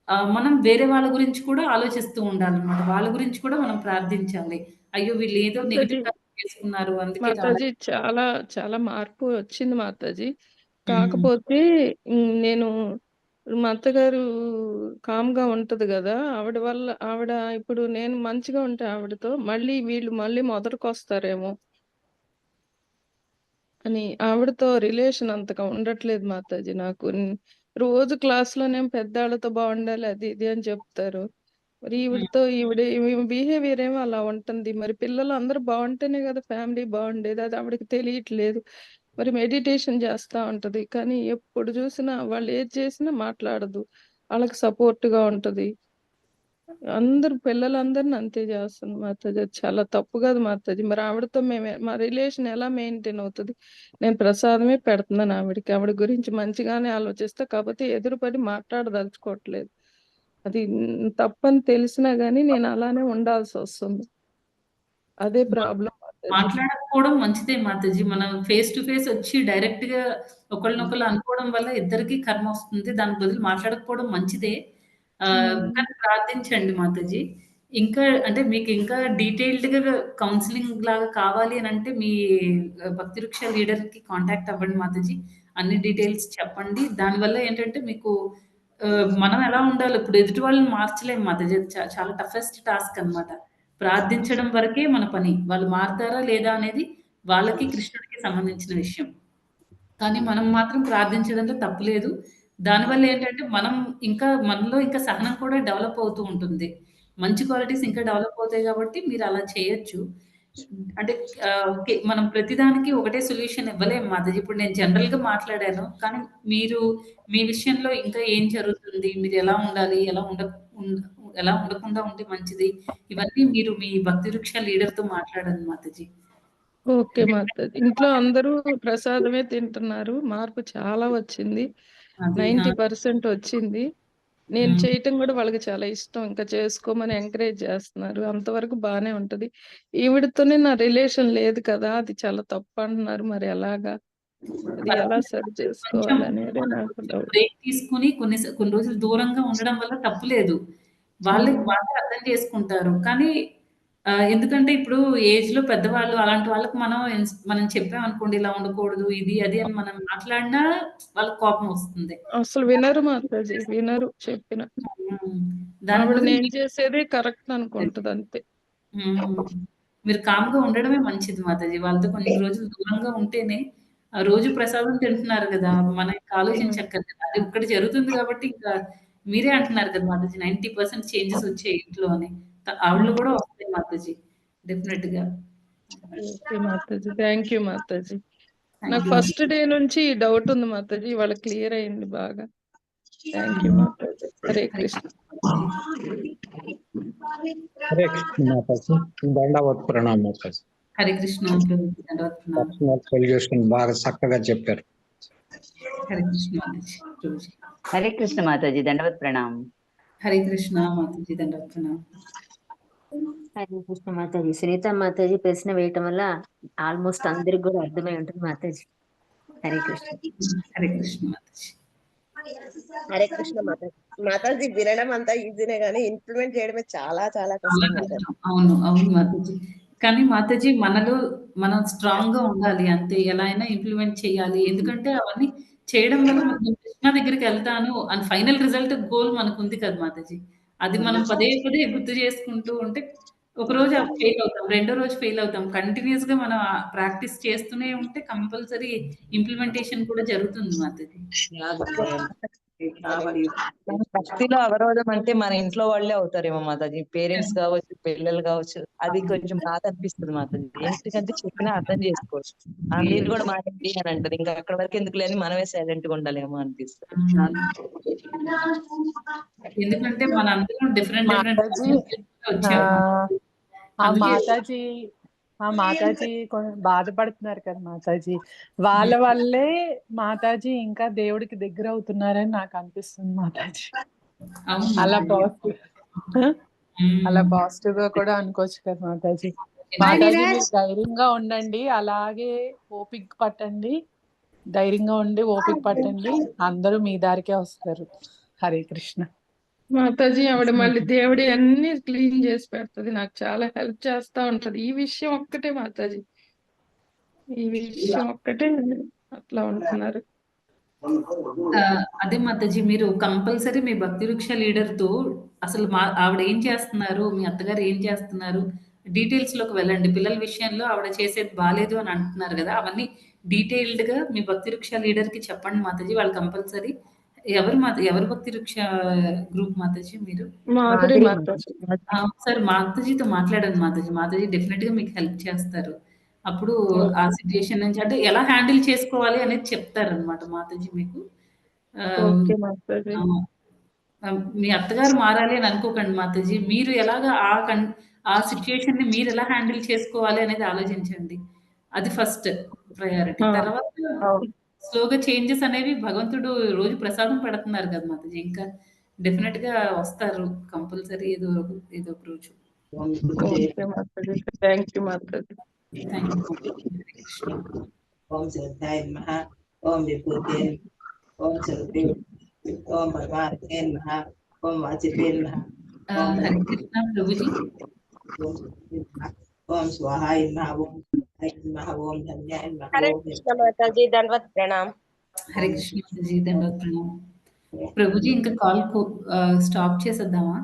మనం వేరే వాళ్ళ గురించి కూడా ఆలోచిస్తూ ఉండాలన్నమాట. వాళ్ళ గురించి కూడా మనం ప్రార్థించాలి. అయ్యో! వీళ్ళు ఏదో మాతాజీ నెగెటివ్‌గా చేసుకున్నారు. అందుకే ఇలా మాతాజీ చాలా చాలా మార్పు వచ్చింది మాతాజీ. హ్మ్. కాకపోతే నేను మా అత్తగారు కామ్‌గా ఉంటది గదా! ఆవిడ ఇప్పుడు నేను మంచిగా ఉంటే ఆవిడతో వీళ్ళు మళ్ళీ మొదటికొస్తారేమో అని ఆవిడతో రిలేషన్ అంతగా ఉండట్లేదు మాతాజీ నాకు. రోజు క్లాస్‌లోనేమో పెద్దాళ్ళతో బావుండాలి అది ఇది అని చెప్తారు. మరి హ్మ్. ఈమె బిహేవియర్ ఏమో అలా ఉంటుంది. మరి పిల్లలు అందరూ బావుంటేనే గదా ఫ్యామిలీ బావుండేది. అది ఆవిడకి తెలియట్లేదు. మరి మెడిటేషన్ చేస్తా ఉంటది. కానీ ఎప్పుడు చూసినా వాళ్ళు ఏది చేసినా మాట్లాడదు. ఆళ్ళకి సపోర్ట్‌గా ఉంటది. పిల్లలందరిని అంతే చేస్తుంది మాతాజీ. అది చాలా తప్పు కాదు మాతాజీ. మరి ఆవిడతో మా రిలేషన్ ఎలా మెయింటైన్ అవుతది? నేను ప్రసాదమే పెడుతున్నాను ఆవిడకి. ఆవిడ గురించి మంచిగానే ఆలోచిస్తా. కాకపోతే ఎదురుపడి మాట్లాడదలుచుకోవట్లేదు. అది తప్పని తెలిసినా గానీ నేను అలానే ఉండాల్సొస్తుంది. అదే ప్రాబ్లమ్ మాతాజీ. మాట్లాడకపోవడం మంచిదే మాతాజీ. మనం ఫేస్ టు ఫేస్ వచ్చి డైరెక్ట్‌గా ఒకళ్ళనొకళ్ళు అనుకోవడం వల్ల ఇద్దరికీ కర్మొస్తుంది. దానికి బదులు మాట్లాడకపోవడం మంచిదే. కానీ ప్రార్థించండి మాతాజీ. ఇంకా అంటే మీకు ఇంకా డీటెయిల్డ్‌గా కౌన్సెలింగ్ లాగా కావాలి అనంటే మీ భక్తి వృక్ష లీడర్‌కి కాంటాక్ట్ అవ్వండి మాతాజీ. అన్ని డీటెయిల్స్ చెప్పండి. దానివల్ల ఏంటంటే మీకు మనం ఎలా ఉండాలో ఇప్పుడు ఎదుటి వాళ్ళని మార్చలేము మాతాజీ. అది చాలా టఫెస్ట్ టాస్క్ అన్నమాట. ప్రార్థించడం వరకే మన పని. వాళ్ళు మారతారా లేదా అనేది వాళ్ళకి, కృష్ణుడికి సంబంధించిన విషయం. కానీ మనం మాత్రం ప్రార్థించడంలో తప్పు లేదు. దానివల్ల ఏంటంటే మనలో ఇంకా సహనం కూడా డెవలప్ అవుతూ ఉంటుంది. మంచి క్వాలిటీస్ ఇంకా డెవలప్ అవుతాయి కాబట్టి మీరు అలా చేయొచ్చు. అంటే ఓకే. మనం ప్రతిదానికి ఒకటే సొల్యూషన్ ఇవ్వలేము మాతాజీ. ఇప్పుడు నేను జనరల్‌గా మాట్లాడాను. కానీ మీరు మీ విషయంలో ఇంకా ఏం జరుగుతుంది? మీరు ఎలా ఉండాలి? ఉండ ఎలా ఉండకుండా ఉంటే మంచిది? ఇవన్నీ మీరు మీ భక్తి వృక్ష లీడర్‌తో మాట్లాడండి మాతాజీ. ఓకే మాతాజీ. ఇంట్లో అందరూ ప్రసాదమే తింటున్నారు. మార్పు చాలా వచ్చింది. అది. 90% వచ్చింది. నేను హ్మ్. చేయటం గూడా వాళ్ళకి చాలా ఇష్టం. ఇంకా చేసుకోమని ఎంకరేజ్ చేస్తున్నారు. అంతవరకు బానే ఉంటది. ఈవిడతోనే నా రిలేషన్ లేదు కదా! అది చాలా తప్పంటున్నారు. మరి ఎలాగా? అది ఎలా సరి కొంచెం చేసుకోవాలనేదే మనం నాకు కొంచెం డౌట్. బ్రేక్ తీసుకొని కొన్ని రోజులు దూరంగా ఉండడం వల్ల తప్పు లేదు. వాళ్ళే అర్థం చేసుకుంటారు. కానీ ఎందుకంటే ఇప్పుడు ఏజ్‌లో పెద్దవాళ్ళు అలాంటి వాళ్ళకి మనం చెప్పామనుకోండి ఇలా ఉండకూడదు, ఇది, అది అని మనం మాట్లాడినా వాళ్ళకి కోపం వస్తుంది. అసలు వినరు మాతాజీ. వినరు చెప్పిన. హ్మ్. దాని ఆవిడ బదులు నేను చేసేదే కరెక్ట్ అనుకుంటదంతే. హ్మ్. మీరు కామ్‌గా ఉండడమే మంచిది మాతాజీ. వాళ్ళతో కొన్ని రోజులు దూరంగా ఉంటేనే రోజు ప్రసాదం తింటున్నారు గదా! మనం ఇంకా హ్మ్. ఆలోచించక్కర్లేదు. అది ఒక్కటి జరుగుతుంది గాబట్టి ఇంకా మీరే అంటున్నారు కదా మాతాజీ 90% చేంజెస్ వచ్చాయి ఇంట్లో అని. ఆవిడలో హ్మ్. గూడా వస్తాయి మాతాజీ. డెఫినెట్‌గా. Okay Mataji. Thank you Mataji. Thank నాకు యూ ఫస్ట్ మాతాజీ. డే నుంచి ఈ డౌట్ ఉంది మాతాజీ. ఇవాళ క్లియర్ అయింది బాగా. Thank you Mataji. హరే హరే కృష్ణ. హరే కృష్ణ మాతాజీ. దండవత్ ప్రణామం మాతాజీ. హరే కృష్ణ ప్రభుజీ. దండవత్ ప్రణామం. పర్సనల్ సొల్యూషన్ బాగా చక్కగా చెప్పారు. హరే కృష్ణ మాతాజీ. ప్రభుజీ. హరే కృష్ణ మాతాజీ దండవత్ ప్రణామం. హరే కృష్ణ మాతాజీ. దండవత్ ప్రణామం. హరే కృష్ణ మాతాజీ. సునీత మాతాజీ ప్రశ్న వేయటం వల్ల ఆల్మోస్ట్ అందరికి కూడా అర్థమై ఉంటుంది మాతాజీ. హరే కృష్ణ. హరే కృష్ణ మాతాజీ. హరే కృష్ణ మాతాజీ. మాతాజీ వినడం అంతా ఈజీనే గానీ ఇంప్లిమెంట్ చేయడమే చాలా చాలా చాలా కష్టం మాతాజీ. కష్టం. అవును. అవును మాతాజీ. కానీ మాతాజీ మనం స్ట్రాంగ్‌గా ఉండాలి అంతే. ఎలా అయినా ఇంప్లిమెంట్ చేయాలి. ఎందుకంటే అవన్నీ చేయడం వల్ల నేను కృష్ణ దగ్గరికెళ్తాను అని ఫైనల్ రిజల్ట్ గోల్ మనకుంది కదా మాతాజీ. అది మనం పదే పదే గుర్తు చేసుకుంటూ ఉంటే ఒకరోజు ఫెయిల్ అవుతాం. రెండో రోజు ఫెయిల్ అవుతాం. కంటిన్యూయస్‌గా మనం ప్రాక్టీస్ చేస్తూనే ఉంటే కంపల్సరీ ఇంప్లిమెంటేషన్ కూడా జరుగుతుంది మాతాజీ. మన భక్తిలో అవరోధం అంటే మన ఇంట్లో వాళ్ళే అవుతారేమో మాతాజీ, పేరెంట్స్ కావచ్చు, పిల్లలు కావచ్చు. అది కొంచెం బాధ అనిపిస్తుంది మాతాజీ. ఎందుకంటే చెప్పినా అర్థం చేసుకోవచ్చు. మీరు కూడా మాట్లాడి అని అంటారు, ఇంకా అక్కడ వరకు ఎందుకు లేని మనమే సైలెంట్ గా ఉండాలేమో అనిపిస్తుంది. ఎందుకంటే మనందరం డిఫరెంట్ మాతాజీ వచ్చాము. మాతాజీ కొంచెం బాధపడుతున్నారు కదా మాతాజీ. వాళ్ళ వల్లే మాతాజీ ఇంకా దేవుడికి దగ్గర అవుతున్నారని నాకు అనిపిస్తుంది మాతాజీ. అలా పాజిటివ్ గా కూడా అనుకోవచ్చు కదా మాతాజీ. మాతాజీ మీరు ధైర్యంగా ఉండండి, అలాగే ఓపిక పట్టండి, ధైర్యంగా ఉండి ఓపిక పట్టండి, అందరూ మీ దారికే వస్తారు. హరే కృష్ణ మాతాజీ. ఆవిడ మళ్ళీ దేవుడి అన్ని క్లీన్ చేసి పెడుతుంది, నాకు చాలా హెల్ప్ చేస్తా ఉంటది. ఈ విషయం ఒక్కటే మాతాజీ, ఈ విషయం ఒక్కటే అట్లా ఉంటున్నారు. అదే మాతాజీ, మీరు కంపల్సరీ మీ భక్తి వృక్ష లీడర్ తో అసలు ఆవిడ ఏం చేస్తున్నారు, మీ అత్తగారు ఏం చేస్తున్నారు, డీటెయిల్స్ లోకి వెళ్ళండి. పిల్లల విషయంలో ఆవిడ చేసేది బాలేదు అని అంటున్నారు కదా, అవన్నీ డీటెయిల్డ్ గా మీ భక్తి వృక్ష లీడర్ కి చెప్పండి మాతాజీ. వాళ్ళు కంపల్సరీ ఎవరు భక్తి వృక్ష గ్రూప్ మాతాజీ మీరు? ఒకసారి మాతాజీతో మాట్లాడండి మాతాజీ. మాతాజీ డెఫినెట్ గా మీకు హెల్ప్ చేస్తారు. అప్పుడు ఆ సిచ్యుయేషన్ నుంచి అంటే ఎలా హ్యాండిల్ చేసుకోవాలి అనేది చెప్తారనమాట మాతాజీ మీకు. మీ అత్తగారు మారాలి అని అనుకోకండి మాతాజీ. మీరు ఎలాగా ఆ సిచ్యుయేషన్ ని మీరు ఎలా హ్యాండిల్ చేసుకోవాలి అనేది ఆలోచించండి. అది ఫస్ట్ ప్రయారిటీ. తర్వాత స్లోగా చేంజెస్ అనేవి భగవంతుడు రోజు ప్రసాదం పెడుతున్నారు కదా మాతాజీ, ఇంకా డెఫినెట్ గా వస్తారు కంపల్సరీ ఏదో ఒక రోజు. Thank you Mataji. ఓం శ్రద్ధాయ నమః, ఓం విభూతే నమః, ఓం సరతే, ఓం పరమాత్మే నమః, ఓం వాచితే నమః, హరే కృష్ణ ప్రభుజీ. ఓం స్వాహాయ నమః, ఓం నమః, ఓం ధన్యాయ నమః. హరే కృష్ణ మాతాజీ, దండవత్ ప్రణామ్. హరే కృష్ణ మాతాజీ, దండవత్ ప్రణామ్. ప్రభుజీ ఇంకా కాల్ స్టాప్ చేసేద్దామా?